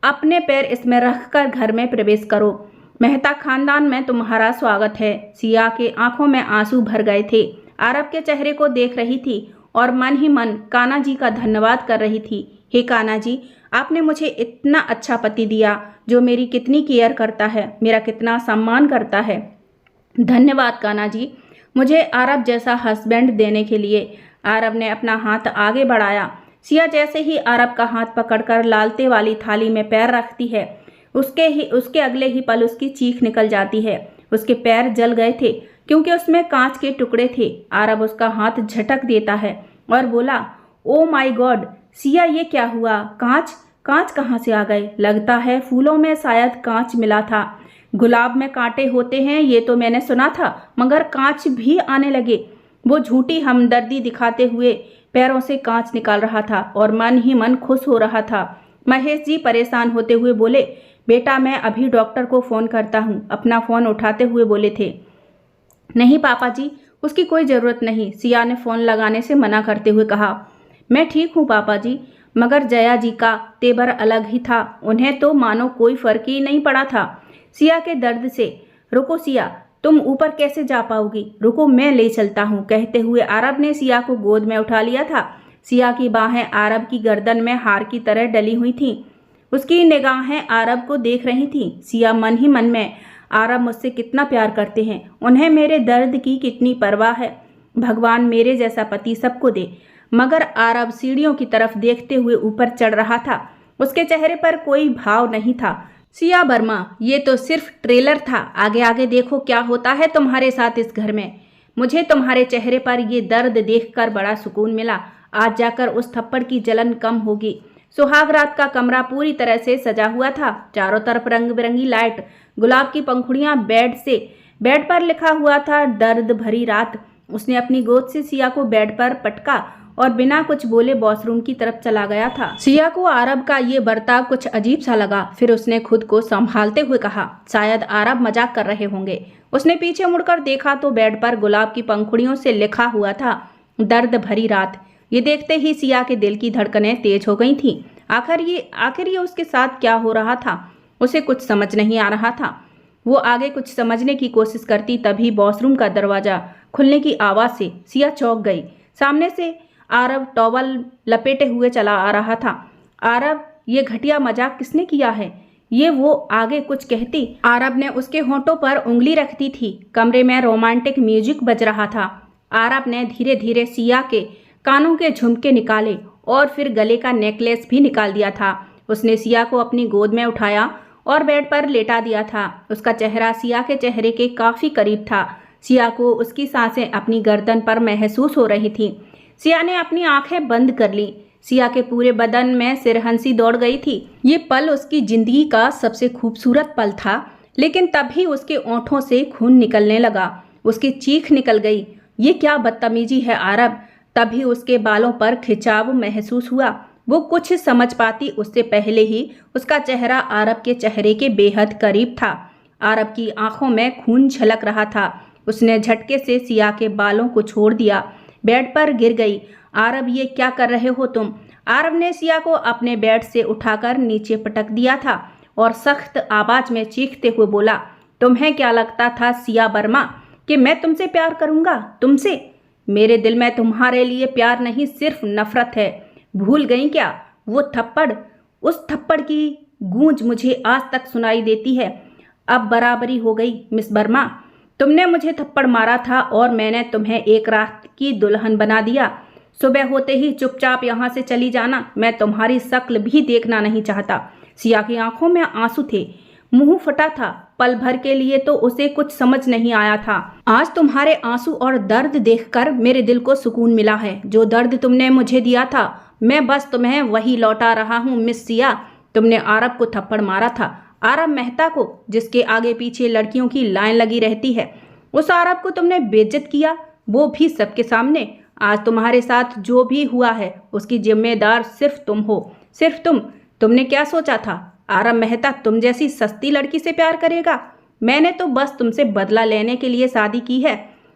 A: अपने पैर इसमें रखकर घर में प्रवेश करो, मेहता खानदान में तुम्हारा स्वागत है। सिया के आंखों में आंसू भर गए थे। आरब के चेहरे को देख रही थी और मन ही मन कान्हा जी का धन्यवाद कर रही थी। हे कान्हा जी, आपने मुझे इतना अच्छा पति दिया जो मेरी कितनी केयर करता है, मेरा कितना सम्मान करता है। धन्यवाद कान्हा जी, मुझे आरब जैसा हस्बैंड देने के लिए। आरब ने अपना हाथ आगे बढ़ाया। सिया जैसे ही आरब का हाथ पकड़कर लालते वाली थाली में पैर रखती है, उसके अगले ही पल उसकी चीख निकल जाती है। उसके पैर जल गए थे क्योंकि उसमें कांच के टुकड़े थे। आरब उसका हाथ झटक देता है और बोला, ओ माय गॉड सिया, ये क्या हुआ? कांच कांच कहाँ से आ गए? लगता है फूलों में शायद कांच मिला था। गुलाब में कांटे होते हैं ये तो मैंने सुना था, मगर कांच भी आने लगे। वो झूठी हमदर्दी दिखाते हुए पैरों से कांच निकाल रहा था और मन ही मन खुश हो रहा था। महेश जी परेशान होते हुए बोले, बेटा मैं अभी डॉक्टर को फ़ोन करता हूँ, अपना फ़ोन उठाते हुए बोले थे। नहीं पापा जी, उसकी कोई ज़रूरत नहीं, सिया ने फ़ोन लगाने से मना करते हुए कहा। मैं ठीक हूँ पापा जी, मगर जया जी का तेवर अलग ही था, उन्हें तो मानो कोई फर्क ही नहीं पड़ा था। सिया के दर्द से। रुको सिया, तुम ऊपर कैसे जा पाओगी? रुको मैं ले चलता हूँ, कहते हुए आरब ने सिया को गोद में उठा लिया था। सिया की बाहें आरब की गर्दन में हार की तरह डली हुई थीं। उसकी निगाहें आरब को देख रही थीं। सिया मन ही मन में, आरब मुझसे कितना प्यार करते हैं, उन्हें मेरे दर्द की कितनी परवाह है। भगवान मेरे जैसा पति सबको दे। मगर आरब सीढ़ियों की तरफ देखते हुए ऊपर चढ़ रहा था। उसके चेहरे पर कोई भाव नहीं था। सिया वर्मा, ये तो सिर्फ ट्रेलर था, आगे आगे देखो क्या होता है तुम्हारे साथ इस घर में। मुझे तुम्हारे चेहरे पर ये दर्द देखकर बड़ा सुकून मिला। आज जाकर उस थप्पड़ की जलन कम होगी। सुहाग रात का कमरा पूरी तरह से सजा हुआ था। चारों तरफ रंग बिरंगी लाइट, गुलाब की पंखुड़ियां, बेड पर लिखा हुआ था दर्द भरी रात। उसने अपनी गोद से सिया को बेड पर पटका और बिना कुछ बोले वॉशरूम की तरफ चला गया था। सिया को आरब का ये बर्ताव कुछ अजीब सा लगा। फिर उसने खुद को संभालते हुए कहा, शायद आरब मजाक कर रहे होंगे। उसने पीछे मुड़कर देखा तो बेड पर गुलाब की पंखुड़ियों से लिखा हुआ था दर्द भरी रात। ये देखते ही सिया के दिल की धड़कनें तेज हो गई थीं। आखिर ये उसके साथ क्या हो रहा था? उसे कुछ समझ नहीं आ रहा था। वो आगे कुछ समझने की कोशिश करती, तभी वॉशरूम का दरवाजा खुलने की आवाज़ से सिया चौंक गई। सामने से आरब टॉवल लपेटे हुए चला आ रहा था। आरब, ये घटिया मजाक किसने किया है? ये वो आगे कुछ कहती, आरब ने उसके होंठों पर उंगली रख दी थी। कमरे में रोमांटिक म्यूजिक बज रहा था। आरब ने धीरे धीरे सिया के कानों के झुमके निकाले और फिर गले का नेकलेस भी निकाल दिया था। उसने सिया को अपनी गोद में उठाया और बेड पर लेटा दिया था। उसका चेहरा सिया के चेहरे के काफी करीब था। सिया को उसकी सांसें अपनी गर्दन पर महसूस हो रही थीं। सिया ने अपनी आंखें बंद कर ली। सिया के पूरे बदन में सिरहंसी दौड़ गई थी। ये पल उसकी जिंदगी का सबसे खूबसूरत पल था, लेकिन तभी उसके ओंठों से खून निकलने लगा। उसकी चीख निकल गई। ये क्या बदतमीजी है आरब? तभी उसके बालों पर खिंचाव महसूस हुआ। वो कुछ समझ पाती उससे पहले ही उसका चेहरा आरब के चेहरे के बेहद करीब था। आरब की आंखों में खून झलक रहा था। उसने झटके से सिया के बालों को छोड़ दिया, बेड पर गिर गई। आरब, ये क्या कर रहे हो तुम? आरब ने सिया को अपने बेड से उठाकर नीचे पटक दिया था और सख्त आवाज में चीखते हुए बोला, तुम्हें क्या लगता था सिया वर्मा कि मैं तुमसे प्यार करूंगा? तुमसे? मेरे दिल में तुम्हारे लिए प्यार नहीं, सिर्फ नफरत है। भूल गई क्या वो थप्पड़? उस थप्पड़ की गूंज मुझे आज तक सुनाई देती है। अब बराबरी हो गई मिस वर्मा। तुमने मुझे थप्पड़ मारा था और मैंने तुम्हें एक रात की दुल्हन बना दिया। सुबह होते ही चुपचाप यहाँ से चली जाना। मैं तुम्हारी शक्ल भी देखना नहीं चाहता। सिया की आंखों में आंसू थे, मुंह फटा था। पल भर के लिए तो उसे कुछ समझ नहीं आया था। आज तुम्हारे आंसू और दर्द देखकर मेरे दिल को सुकून मिला है। जो दर्द तुमने मुझे दिया था, मैं बस तुम्हें वही लौटा रहा हूँ मिस सिया। तुमने आरब को थप्पड़ मारा था, आरब मेहता को, जिसके आगे पीछे लड़कियों की लाइन लगी रहती है। उस आरब को तुमने बेइज्जत किया, वो भी सबके सामने। आज तुम्हारे साथ जो भी हुआ है उसकी जिम्मेदार सिर्फ तुम हो, सिर्फ तुम। तुमने क्या सोचा था आरब मेहता तुम जैसी सस्ती लड़की से प्यार करेगा? मैंने तो बस तुमसे बदला लेने के लिए शादी की है।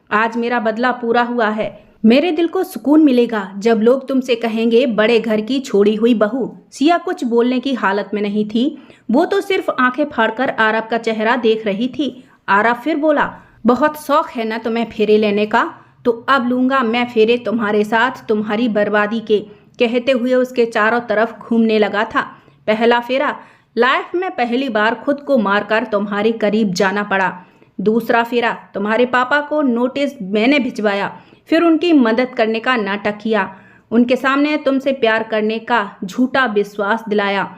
A: आज मेरा बदला पूरा हुआ है। मेरे दिल को सुकून मिलेगा जब लोग तुमसे कहेंगे बड़े घर की छोड़ी हुई बहू। सिया कुछ बोलने की हालत में नहीं थी। वो तो सिर्फ आंखें फाड़कर आरब का चेहरा देख रही थी। आरब फिर बोला, बहुत शौक है ना तुम्हें फेरे लेने का, तो अब लूंगा मैं फेरे तुम्हारे साथ, तुम्हारी बर्बादी के। कहते हुए उसके चारों तरफ घूमने लगा था। पहला फेरा, लाइफ में पहली बार खुद को मारकर तुम्हारे करीब जाना पड़ा। दूसरा फेरा, तुम्हारे पापा को नोटिस मैंने भिजवाया, फिर उनकी मदद करने का नाटक किया। उनके सामने तुमसे प्यार करने का झूठा विश्वास दिलाया,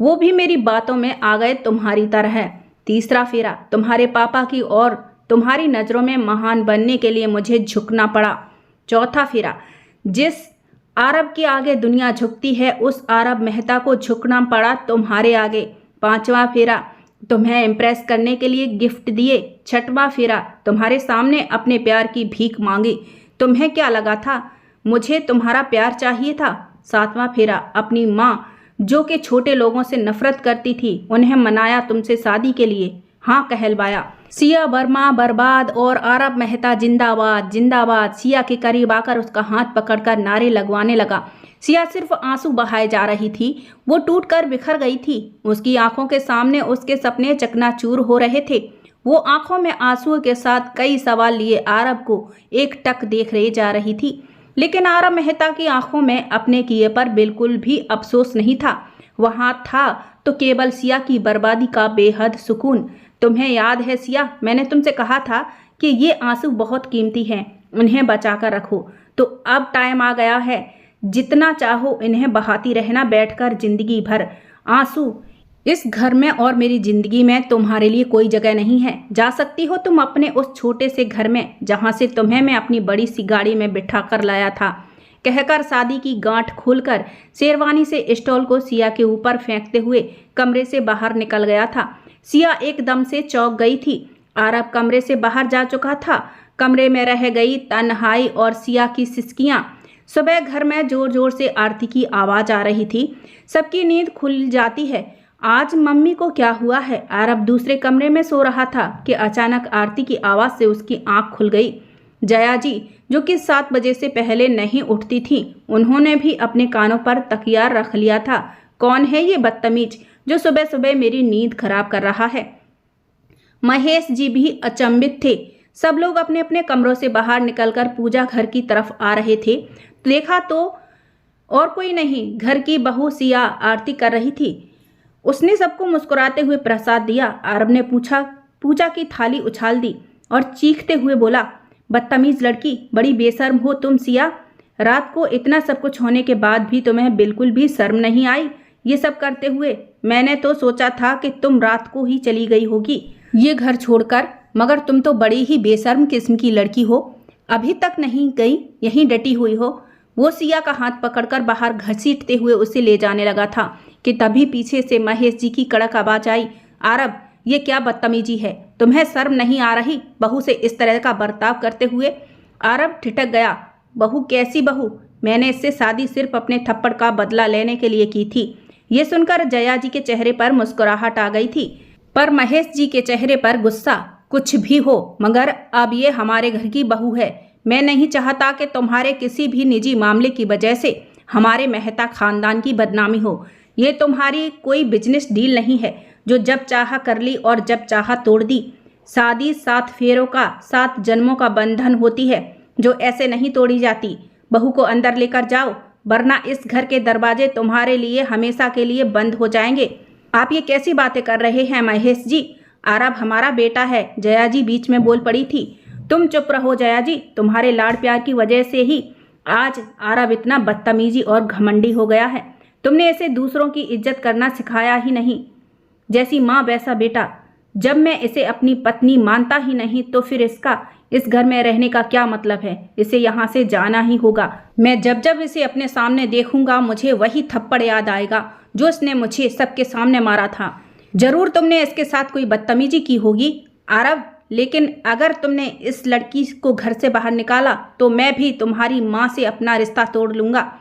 A: वो भी मेरी बातों में आ गए तुम्हारी तरह। तीसरा फेरा, तुम्हारे पापा की और तुम्हारी नज़रों में महान बनने के लिए मुझे झुकना पड़ा। चौथा फेरा, जिस आरब के आगे दुनिया झुकती है उस आरब मेहता को झुकना पड़ा तुम्हारे आगे। पांचवा फेरा, तुम्हें इम्प्रेस करने के लिए गिफ्ट दिए। छठवां फेरा, तुम्हारे सामने अपने प्यार की भीख मांगी। तुम्हें क्या लगा था मुझे तुम्हारा प्यार चाहिए था? सातवां फेरा, अपनी माँ जो कि छोटे लोगों से नफरत करती थी, उन्हें मनाया तुमसे शादी के लिए, हाँ कहलवाया। सिया वर्मा बर्बाद और आरब मेहता जिंदाबाद जिंदाबाद। सिया के करीब आकर उसका हाथ पकड़कर नारे लगवाने लगा। सिया सिर्फ आंसू बहाए जा रही थी, वो टूटकर बिखर गई थी। उसकी आंखों के सामने उसके सपने चकनाचूर हो रहे थे। वो आंखों में आंसुओं के साथ कई सवाल लिए आरब को एकटक देख रही जा रही थी, लेकिन आरब मेहता की आंखों में अपने किए पर बिल्कुल भी अफसोस नहीं था। वहां था तो केवल सिया की बर्बादी का बेहद सुकून। तुम्हें याद है सिया, मैंने तुमसे कहा था कि ये आंसू बहुत कीमती हैं, उन्हें बचा कर रखो। तो अब टाइम आ गया है, जितना चाहो इन्हें बहाती रहना बैठकर जिंदगी भर। आंसू, इस घर में और मेरी जिंदगी में तुम्हारे लिए कोई जगह नहीं है। जा सकती हो तुम अपने उस छोटे से घर में जहां से तुम्हें मैं अपनी बड़ी सी गाड़ी में बिठा कर लाया था, कहकर शादी की गांठ खोलकर शेरवानी से स्टॉल को सिया के ऊपर फेंकते हुए कमरे से बाहर निकल गया था। सिया एकदम से चौंक गई थी। आरब कमरे से बाहर जा चुका था। कमरे में रह गई तन्हाई और सिया की सिसकियां। सुबह घर में जोर जोर से आरती की आवाज आ रही थी। सबकी नींद खुल जाती है। आज मम्मी को क्या हुआ है? आरब दूसरे कमरे में सो रहा था कि अचानक आरती की आवाज से उसकी आंख खुल गई। जया जी, जो कि 7 बजे से पहले नहीं उठती थी, उन्होंने भी अपने कानों पर तकिया रख लिया था। कौन है ये बदतमीज जो सुबह सुबह मेरी नींद खराब कर रहा है? महेश जी भी अचंभित थे। सब लोग अपने अपने कमरों से बाहर निकलकर पूजा घर की तरफ आ रहे थे। देखा तो और कोई नहीं, घर की बहू सिया आरती कर रही थी। उसने सबको मुस्कुराते हुए प्रसाद दिया। आरब ने पूजा की थाली उछाल दी और चीखते हुए बोला, बदतमीज लड़की, बड़ी बेशर्म हो तुम सिया। रात को इतना सब कुछ होने के बाद भी तुम्हें बिल्कुल भी शर्म नहीं आई ये सब करते हुए? मैंने तो सोचा था कि तुम रात को ही चली गई होगी ये घर छोड़कर, मगर तुम तो बड़ी ही बेशर्म किस्म की लड़की हो। अभी तक नहीं गई, यहीं डटी हुई हो। वो सिया का हाथ पकड़कर बाहर घसीटते हुए उसे ले जाने लगा था कि तभी पीछे से महेश जी की कड़क आवाज आई, आरब, ये क्या बदतमीजी है? तुम्हें शर्म नहीं आ रही बहू से इस तरह का बर्ताव करते हुए? आरब ठिठक गया। बहू? कैसी बहू? मैंने इससे शादी सिर्फ अपने थप्पड़ का बदला लेने के लिए की थी। ये सुनकर जया जी के चेहरे पर मुस्कुराहट आ गई थी, पर महेश जी के चेहरे पर गुस्सा। कुछ भी हो, मगर अब ये हमारे घर की बहू है। मैं नहीं चाहता कि तुम्हारे किसी भी निजी मामले की वजह से हमारे मेहता खानदान की बदनामी हो। ये तुम्हारी कोई बिजनेस डील नहीं है जो जब चाहा कर ली और जब चाहा तोड़ दी। शादी 7 फेरों का 7 जन्मों का बंधन होती है जो ऐसे नहीं तोड़ी जाती। बहू को अंदर लेकर जाओ, वरना इस घर के दरवाजे तुम्हारे लिए हमेशा के लिए बंद हो जाएंगे। आप ये कैसी बातें कर रहे हैं महेश जी? आरब हमारा बेटा है, जया जी बीच में बोल पड़ी थी। तुम चुप रहो जया जी, तुम्हारे लाड़ प्यार की वजह से ही आज आरब इतना बदतमीजी और घमंडी हो गया है। तुमने इसे दूसरों की इज्जत करना सिखाया ही नहीं। जैसी माँ वैसा बेटा। जब मैं इसे अपनी पत्नी मानता ही नहीं तो फिर इसका इस घर में रहने का क्या मतलब है? इसे यहाँ से जाना ही होगा। मैं जब जब इसे अपने सामने देखूंगा मुझे वही थप्पड़ याद आएगा जो इसने मुझे सबके सामने मारा था। जरूर तुमने इसके साथ कोई बदतमीजी की होगी आरब, लेकिन अगर तुमने इस लड़की को घर से बाहर निकाला तो मैं भी तुम्हारी माँ से अपना रिश्ता तोड़ लूंगा।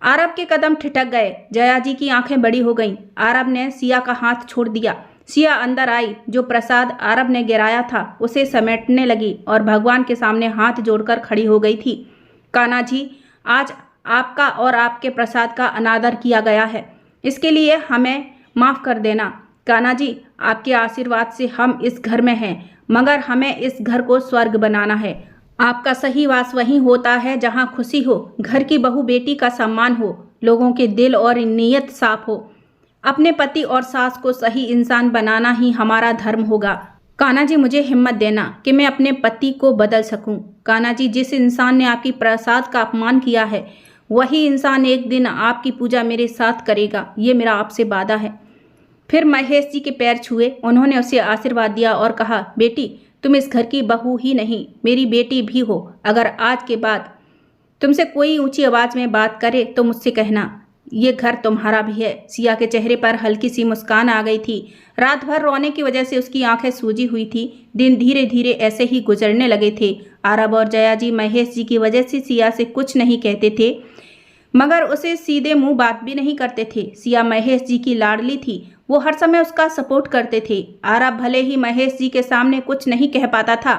A: आरब के कदम ठिठक गए। जया जी की आंखें बड़ी हो गईं। आरब ने सिया का हाथ छोड़ दिया। सिया अंदर आई। जो प्रसाद आरब ने गिराया था उसे समेटने लगी और भगवान के सामने हाथ जोड़कर खड़ी हो गई थी। कान्हा जी, आज आपका और आपके प्रसाद का अनादर किया गया है, इसके लिए हमें माफ़ कर देना। कान्हा जी, आपके आशीर्वाद से हम इस घर में हैं, मगर हमें इस घर को स्वर्ग बनाना है। आपका सही वास वहीं होता है जहां खुशी हो, घर की बहू बेटी का सम्मान हो, लोगों के दिल और नीयत साफ हो। अपने पति और सास को सही इंसान बनाना ही हमारा धर्म होगा। कान्हा जी, मुझे हिम्मत देना कि मैं अपने पति को बदल सकूं। कान्हा जी, जिस इंसान ने आपकी प्रसाद का अपमान किया है वही इंसान एक दिन आपकी पूजा मेरे साथ करेगा, ये मेरा आपसे वादा है। फिर महेश जी के पैर छुए। उन्होंने उसे आशीर्वाद दिया और कहा, बेटी तुम इस घर की बहू ही नहीं, मेरी बेटी भी हो। अगर आज के बाद तुमसे कोई ऊंची आवाज में बात करे तो मुझसे कहना, ये घर तुम्हारा भी है। सिया के चेहरे पर हल्की सी मुस्कान आ गई थी। रात भर रोने की वजह से उसकी आंखें सूजी हुई थी। दिन धीरे धीरे ऐसे ही गुजरने लगे थे। आरब और जया जी महेश जी की वजह से सिया से कुछ नहीं कहते थे, मगर उसे सीधे मुंह बात भी नहीं करते थे। सिया महेश जी की लाडली थी, वो हर समय उसका सपोर्ट करते थे। आरब भले ही महेश जी के सामने कुछ नहीं कह पाता था,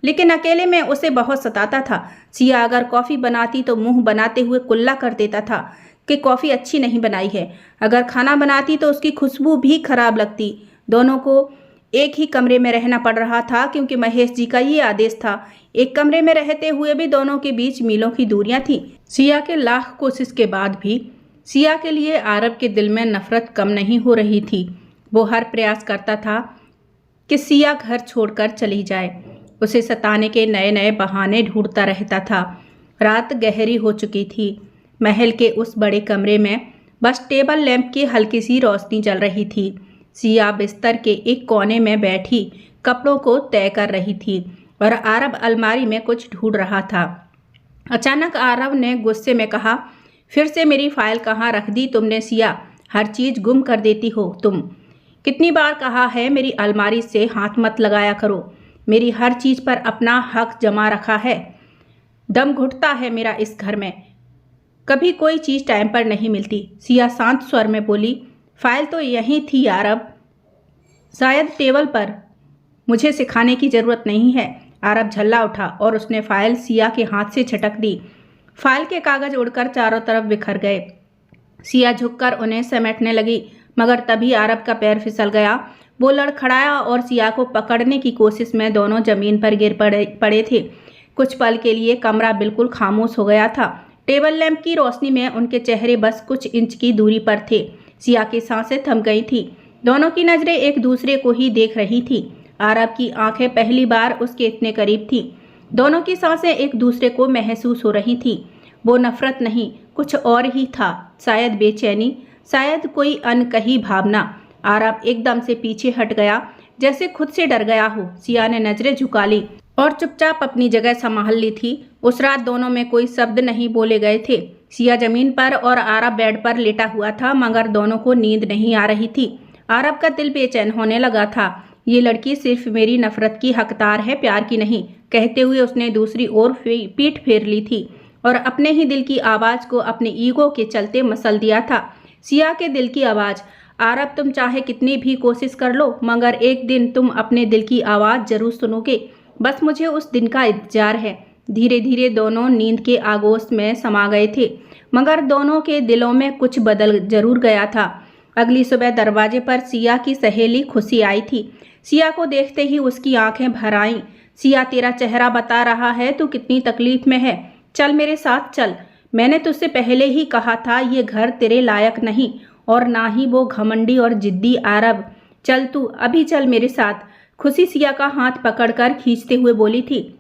A: लेकिन अकेले में उसे बहुत सताता था। सिया अगर कॉफ़ी बनाती तो मुंह बनाते हुए कुल्ला कर देता था कि कॉफ़ी अच्छी नहीं बनाई है। अगर खाना बनाती तो उसकी खुशबू भी खराब लगती। दोनों को एक ही कमरे में रहना पड़ रहा था क्योंकि महेश जी का ये आदेश था। एक कमरे में रहते हुए भी दोनों के बीच मीलों की दूरियां थीं। सिया के लाख कोशिश के बाद भी सिया के लिए आरब के दिल में नफरत कम नहीं हो रही थी। वो हर प्रयास करता था कि सिया घर छोड़कर चली जाए। उसे सताने के नए नए बहाने ढूंढता रहता था। रात गहरी हो चुकी थी। महल के उस बड़े कमरे में बस टेबल लैंप की हल्की सी रोशनी जल रही थी। सिया बिस्तर के एक कोने में बैठी कपड़ों को तय कर रही थी और आरब अलमारी में कुछ ढूंढ रहा था। अचानक आरब ने गुस्से में कहा, फिर से मेरी फाइल कहाँ रख दी तुमने सिया? हर चीज़ गुम कर देती हो तुम। कितनी बार कहा है मेरी अलमारी से हाथ मत लगाया करो। मेरी हर चीज़ पर अपना हक जमा रखा है। दम घुटता है मेरा इस घर में। कभी कोई चीज़ टाइम पर नहीं मिलती। सिया शांत स्वर में बोली, फाइल तो यहीं थी आरब, शायद टेबल पर। मुझे सिखाने की ज़रूरत नहीं है। आरब झल्ला उठा और उसने फाइल सिया के हाथ से झटक दी। फाइल के कागज़ उड़कर चारों तरफ बिखर गए। सिया झुककर उन्हें समेटने लगी, मगर तभी आरब का पैर फिसल गया। वो लड़खड़ाया और सिया को पकड़ने की कोशिश में दोनों जमीन पर गिर पड़े थे। कुछ पल के लिए कमरा बिल्कुल खामोश हो गया था। टेबल लैंप की रोशनी में उनके चेहरे बस कुछ इंच की दूरी पर थे। सिया की सांसें थम गई थी। दोनों की नज़रें एक दूसरे को ही देख रही थी। आरब की आंखें पहली बार उसके इतने करीब थी। दोनों की सांसें एक दूसरे को महसूस हो रही थी। वो नफरत नहीं, कुछ और ही था। शायद बेचैनी, शायद कोई अनकही भावना। आरब एकदम से पीछे हट गया, जैसे खुद से डर गया हो। सिया ने नजरें झुका ली और चुपचाप अपनी जगह संभाल ली थी। उस रात दोनों में कोई शब्द नहीं बोले गए थे। सिया जमीन पर और आरब बेड पर लेटा हुआ था, मगर दोनों को नींद नहीं आ रही थी। आरब का दिल बेचैन होने लगा था। ये लड़की सिर्फ मेरी नफरत की हकदार है, प्यार की नहीं। कहते हुए उसने दूसरी ओर पीठ फेर ली थी और अपने ही दिल की आवाज़ को अपने ईगो के चलते मसल दिया था। सिया के दिल की आवाज़, आरब तुम चाहे कितनी भी कोशिश कर लो, मगर एक दिन तुम अपने दिल की आवाज़ जरूर सुनोगे। बस मुझे उस दिन का इंतजार है। धीरे धीरे दोनों नींद के आगोश में समा गए थे, मगर दोनों के दिलों में कुछ बदल जरूर गया था। अगली सुबह दरवाजे पर सिया की सहेली खुशी आई थी। सिया को देखते ही उसकी आंखें भर आईं। सिया, तेरा चेहरा बता रहा है तू कितनी तकलीफ में है। चल मेरे साथ चल। मैंने तुझसे पहले ही कहा था ये घर तेरे लायक नहीं, और ना ही वो घमंडी और जिद्दी आरब। चल तू अभी चल मेरे साथ। खुशी सिया का हाथ पकड़कर खींचते हुए बोली थी।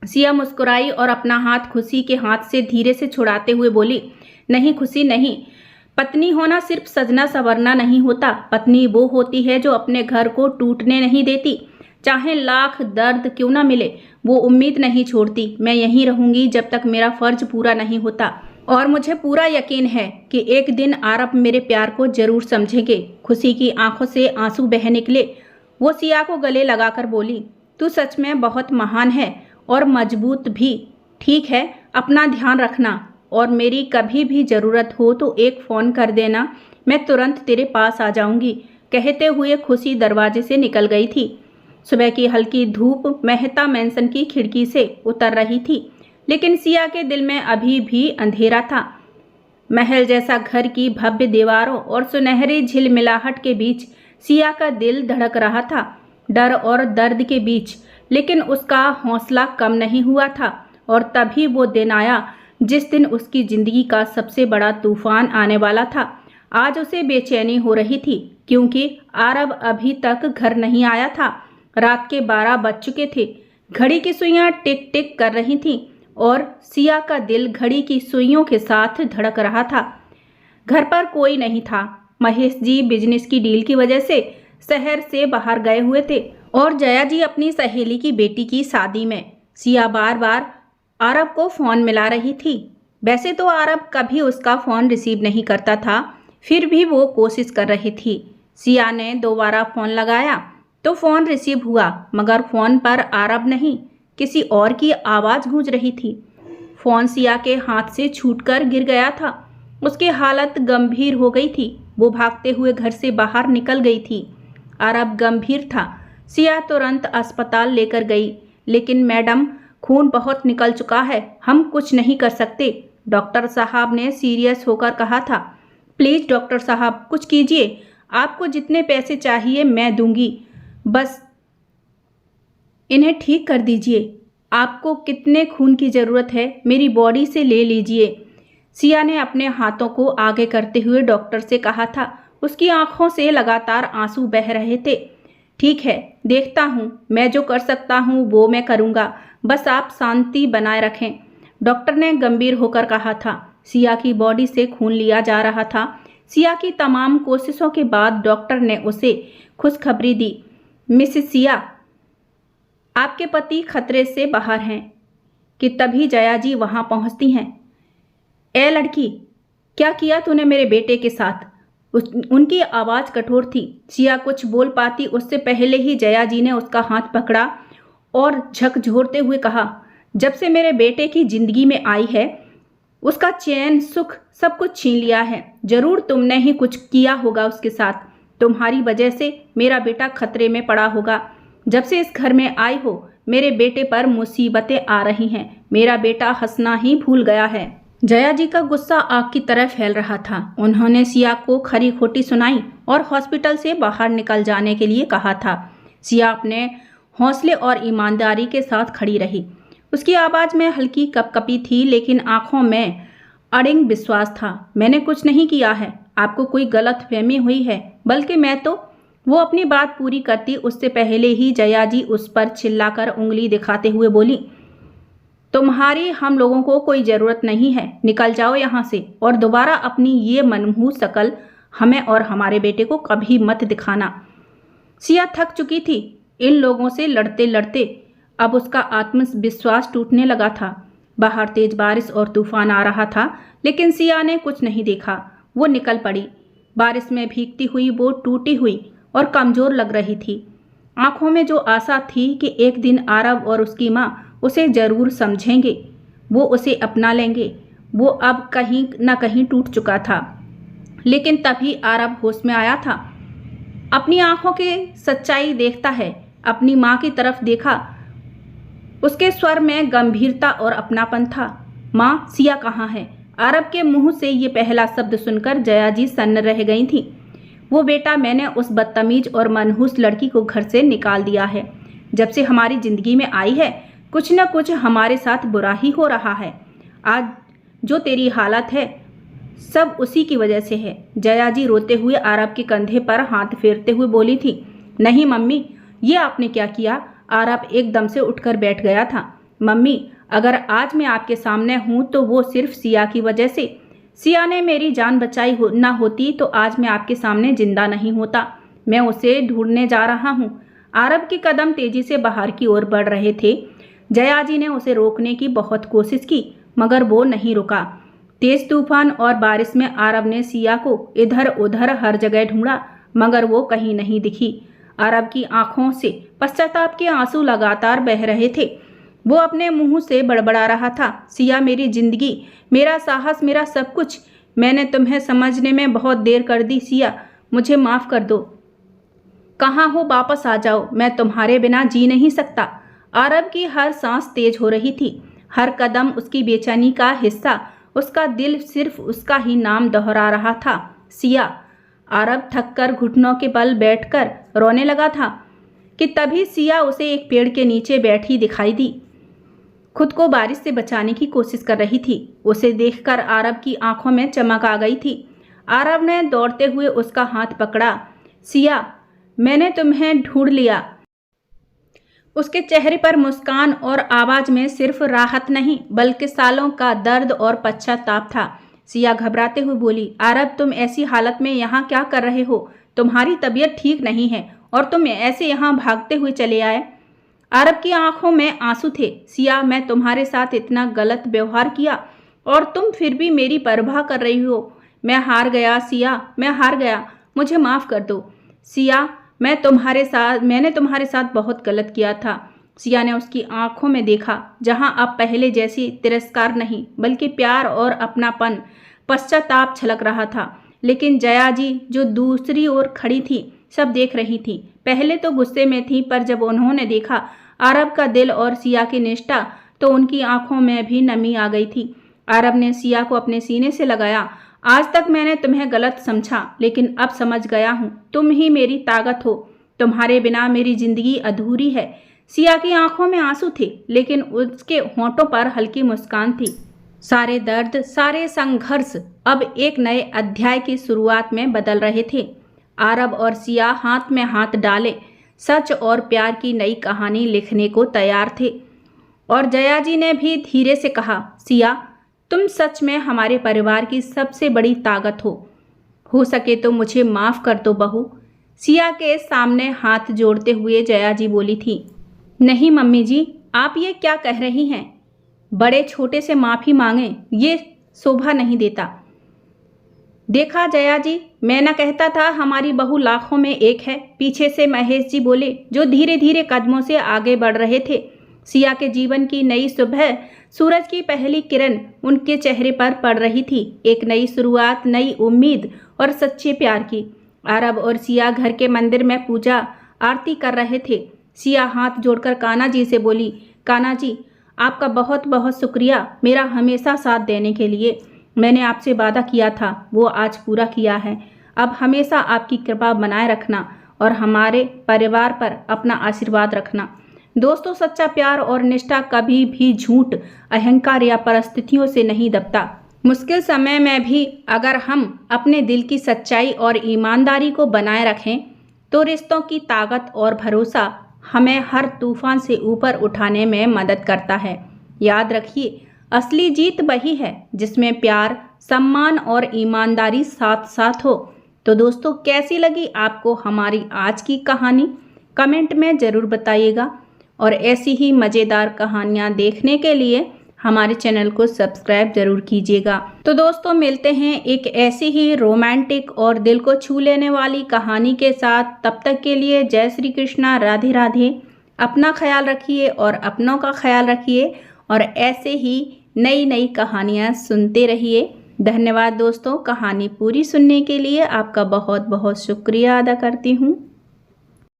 A: सिया मुस्कुराई और अपना हाथ खुशी के हाथ से धीरे से छुड़ाते हुए बोली, नहीं खुशी नहीं। पत्नी होना सिर्फ सजना संवरना नहीं होता। पत्नी वो होती है जो अपने घर को टूटने नहीं देती। चाहे लाख दर्द क्यों ना मिले, वो उम्मीद नहीं छोड़ती। मैं यहीं रहूंगी जब तक मेरा फर्ज पूरा नहीं होता, और मुझे पूरा यकीन है कि एक दिन आरब मेरे प्यार को जरूर समझेंगे। खुशी की आंखों से आंसू बह निकले। वो सिया को गले लगाकर बोली, तू सच में बहुत महान है और मजबूत भी। ठीक है, अपना ध्यान रखना, और मेरी कभी भी ज़रूरत हो तो एक फ़ोन कर देना, मैं तुरंत तेरे पास आ जाऊंगी। कहते हुए खुशी दरवाजे से निकल गई थी। सुबह की हल्की धूप मेहता मैंसन की खिड़की से उतर रही थी, लेकिन सिया के दिल में अभी भी अंधेरा था। महल जैसा घर की भव्य दीवारों और सुनहरी झिलमिलाहट के बीच सिया का दिल धड़क रहा था, डर और दर्द के बीच। लेकिन उसका हौसला कम नहीं हुआ था। और तभी वो दिन आया जिस दिन उसकी जिंदगी का सबसे बड़ा तूफान आने वाला था। आज उसे बेचैनी हो रही थी, क्योंकि आरब अभी तक घर नहीं आया था। रात के 12 बज चुके थे। घड़ी की सुइयां टिक टिक कर रही थीं। और सिया का दिल घड़ी की सुइयों के साथ धड़क रहा था। घर पर कोई नहीं था। महेश जी बिजनेस की डील की वजह से शहर से बाहर गए हुए थे और जया जी अपनी सहेली की बेटी की शादी में। सिया बार बार आरब को फ़ोन मिला रही थी। वैसे तो आरब कभी उसका फ़ोन रिसीव नहीं करता था, फिर भी वो कोशिश कर रही थी। सिया ने दोबारा फ़ोन लगाया तो फ़ोन रिसीव हुआ, मगर फ़ोन पर आरब नहीं, किसी और की आवाज़ गूंज रही थी। फ़ोन सिया के हाथ से छूटकर गिर गया था। उसकी हालत गंभीर हो गई थी। वो भागते हुए घर से बाहर निकल गई थी। आरब गंभीर था। सिया तुरंत अस्पताल लेकर गई, लेकिन मैडम खून बहुत निकल चुका है, हम कुछ नहीं कर सकते। डॉक्टर साहब ने सीरियस होकर कहा था। प्लीज़ डॉक्टर साहब कुछ कीजिए, आपको जितने पैसे चाहिए मैं दूंगी, बस इन्हें ठीक कर दीजिए। आपको कितने खून की ज़रूरत है मेरी बॉडी से ले लीजिए। सिया ने अपने हाथों को आगे करते हुए डॉक्टर से कहा था। उसकी आंखों से लगातार आंसू बह रहे थे। ठीक है, देखता हूँ, मैं जो कर सकता हूँ वो मैं करूँगा, बस आप शांति बनाए रखें, डॉक्टर ने गंभीर होकर कहा था। सिया की बॉडी से खून लिया जा रहा था। सिया की तमाम कोशिशों के बाद डॉक्टर ने उसे खुशखबरी दी। मिसेस सिया, आपके पति खतरे से बाहर हैं। कि तभी जया जी वहां पहुंचती हैं। ए लड़की, क्या किया तूने मेरे बेटे के साथ? उनकी आवाज़ कठोर थी। सिया कुछ बोल पाती उससे पहले ही जया जी ने उसका हाथ पकड़ा और झकझोरते हुए कहा, जब से मेरे बेटे की जिंदगी में आई है उसका चैन सुख सब कुछ छीन लिया है। जरूर तुमने ही कुछ किया होगा उसके साथ। तुम्हारी वजह से मेरा बेटा खतरे में पड़ा होगा। जब से इस घर में आई हो मेरे बेटे पर मुसीबतें आ रही हैं। मेरा बेटा हंसना ही भूल गया है। जया जी का गुस्सा आग की तरह फैल रहा था। उन्होंने सिया को खरी खोटी सुनाई और हॉस्पिटल से बाहर निकल जाने के लिए कहा था। सिया अपने हौसले और ईमानदारी के साथ खड़ी रही। उसकी आवाज़ में हल्की कपकपी थी, लेकिन आंखों में अड़िंग विश्वास था। मैंने कुछ नहीं किया है, आपको कोई गलतफहमी हुई है, बल्कि मैं तो। वो अपनी बात पूरी करती उससे पहले ही जया जी उस पर चिल्लाकर उंगली दिखाते हुए बोली, तुम्हारी हम लोगों को कोई ज़रूरत नहीं है, निकल जाओ यहाँ से और दोबारा अपनी ये मनहूस शक्ल हमें और हमारे बेटे को कभी मत दिखाना। सिया थक चुकी थी इन लोगों से लड़ते लड़ते। अब उसका आत्मविश्वास टूटने लगा था। बाहर तेज बारिश और तूफान आ रहा था, लेकिन सिया ने कुछ नहीं देखा। वो निकल पड़ी। बारिश में भीगती हुई वो टूटी हुई और कमज़ोर लग रही थी। आंखों में जो आशा थी कि एक दिन आरब और उसकी माँ उसे ज़रूर समझेंगे, वो उसे अपना लेंगे, वो अब कहीं न कहीं टूट चुका था। लेकिन तभी आरब होश में आया था। अपनी आंखों की सच्चाई देखता है। अपनी माँ की तरफ देखा। उसके स्वर में गंभीरता और अपनापन था। माँ, सिया कहाँ है? आरब के मुंह से ये पहला शब्द सुनकर जया जी सन्न रह गई थी। वो बेटा, मैंने उस बदतमीज और मनहूस लड़की को घर से निकाल दिया है। जब से हमारी ज़िंदगी में आई है कुछ न कुछ हमारे साथ बुरा ही हो रहा है। आज जो तेरी हालत है सब उसी की वजह से है। जया जी रोते हुए आरब के कंधे पर हाथ फेरते हुए बोली थी। नहीं मम्मी, ये आपने क्या किया? आरब एकदम से उठकर बैठ गया था। मम्मी, अगर आज मैं आपके सामने हूँ तो वो सिर्फ सिया की वजह से। सिया ने मेरी जान बचाई ना होती तो आज मैं आपके सामने जिंदा नहीं होता। मैं उसे ढूंढने जा रहा हूँ। आरब के कदम तेजी से बाहर की ओर बढ़ रहे थे। जया जी ने उसे रोकने की बहुत कोशिश की, मगर वो नहीं रुका। तेज तूफान और बारिश में आरब ने सिया को इधर उधर हर जगह ढूंढा, मगर वो कहीं नहीं दिखी। आरब की आंखों से पश्चाताप के आंसू लगातार बह रहे थे। वो अपने मुंह से बड़बड़ा रहा था। सिया मेरी जिंदगी, मेरा साहस, मेरा सब कुछ। मैंने तुम्हें समझने में बहुत देर कर दी। सिया, मुझे माफ़ कर दो। कहाँ हो? वापस आ जाओ, मैं तुम्हारे बिना जी नहीं सकता। आरब की हर सांस तेज हो रही थी। हर कदम उसकी बेचैनी का हिस्सा। उसका दिल सिर्फ उसका ही नाम दोहरा रहा था, सिया। आरब थककर घुटनों के बल बैठकर रोने लगा था कि तभी सिया उसे एक पेड़ के नीचे बैठी दिखाई दी। खुद को बारिश से बचाने की कोशिश कर रही थी। उसे देखकर आरब की आंखों में चमक आ गई थी। आरब ने दौड़ते हुए उसका हाथ पकड़ा। सिया, मैंने तुम्हें ढूंढ लिया। उसके चेहरे पर मुस्कान और आवाज में सिर्फ राहत नहीं बल्कि सालों का दर्द और पश्चाताप था। सिया घबराते हुए बोली, आरब तुम ऐसी हालत में यहाँ क्या कर रहे हो? तुम्हारी तबीयत ठीक नहीं है और तुम ऐसे यहाँ भागते हुए चले आए। आरब की आंखों में आंसू थे। सिया, मैं तुम्हारे साथ इतना गलत व्यवहार किया और तुम फिर भी मेरी परवाह कर रही हो। मैं हार गया सिया, मैं हार गया, मुझे माफ़ कर दो। सिया, मैंने तुम्हारे साथ बहुत गलत किया था। सिया ने उसकी आंखों में देखा, जहां अब पहले जैसी तिरस्कार नहीं बल्कि प्यार और अपनापन, पश्चाताप छलक रहा था। लेकिन जया जी जो दूसरी ओर खड़ी थी सब देख रही थी। पहले तो गुस्से में थी, पर जब उन्होंने देखा आरब का दिल और सिया की निष्ठा तो उनकी आंखों में भी नमी आ गई थी। आरब ने सिया को अपने सीने से लगाया। आज तक मैंने तुम्हें गलत समझा, लेकिन अब समझ गया हूँ, तुम ही मेरी ताकत हो। तुम्हारे बिना मेरी जिंदगी अधूरी है। सिया की आंखों में आंसू थे, लेकिन उसके होंठों पर हल्की मुस्कान थी। सारे दर्द, सारे संघर्ष अब एक नए अध्याय की शुरुआत में बदल रहे थे। आरब और सिया हाथ में हाथ डाले सच और प्यार की नई कहानी लिखने को तैयार थे। और जया जी ने भी धीरे से कहा, सिया, तुम सच में हमारे परिवार की सबसे बड़ी ताकत हो सके तो मुझे माफ़ कर दो बहू। सिया के सामने हाथ जोड़ते हुए जया जी बोली थी। नहीं मम्मी जी, आप ये क्या कह रही हैं? बड़े छोटे से माफ़ी मांगे ये शोभा नहीं देता। देखा जया जी, मैं न कहता था हमारी बहू लाखों में एक है। पीछे से महेश जी बोले, जो धीरे धीरे कदमों से आगे बढ़ रहे थे। सिया के जीवन की नई सुबह, सूरज की पहली किरण उनके चेहरे पर पड़ रही थी। एक नई शुरुआत, नई उम्मीद और सच्चे प्यार की। आरब और सिया घर के मंदिर में पूजा आरती कर रहे थे। सिया हाथ जोड़कर कान्हा जी से बोली, कान्हा जी, आपका बहुत बहुत शुक्रिया मेरा हमेशा साथ देने के लिए। मैंने आपसे वादा किया था, वो आज पूरा किया है। अब हमेशा आपकी कृपा बनाए रखना और हमारे परिवार पर अपना आशीर्वाद रखना। दोस्तों, सच्चा प्यार और निष्ठा कभी भी झूठ, अहंकार या परिस्थितियों से नहीं दबता। मुश्किल समय में भी अगर हम अपने दिल की सच्चाई और ईमानदारी को बनाए रखें तो रिश्तों की ताकत और भरोसा हमें हर तूफान से ऊपर उठाने में मदद करता है। याद रखिए, असली जीत वही है जिसमें प्यार, सम्मान और ईमानदारी साथ साथ हो। तो दोस्तों, कैसी लगी आपको हमारी आज की कहानी? कमेंट में ज़रूर बताइएगा और ऐसी ही मज़ेदार कहानियाँ देखने के लिए हमारे चैनल को सब्सक्राइब जरूर कीजिएगा। तो दोस्तों, मिलते हैं एक ऐसी ही रोमांटिक और दिल को छू लेने वाली कहानी के साथ। तब तक के लिए जय श्री कृष्णा, राधे राधे। अपना ख्याल रखिए और अपनों का ख्याल रखिए और ऐसे ही नई नई कहानियाँ सुनते रहिए। धन्यवाद दोस्तों, कहानी पूरी सुनने के लिए आपका बहुत बहुत शुक्रिया अदा करती हूँ।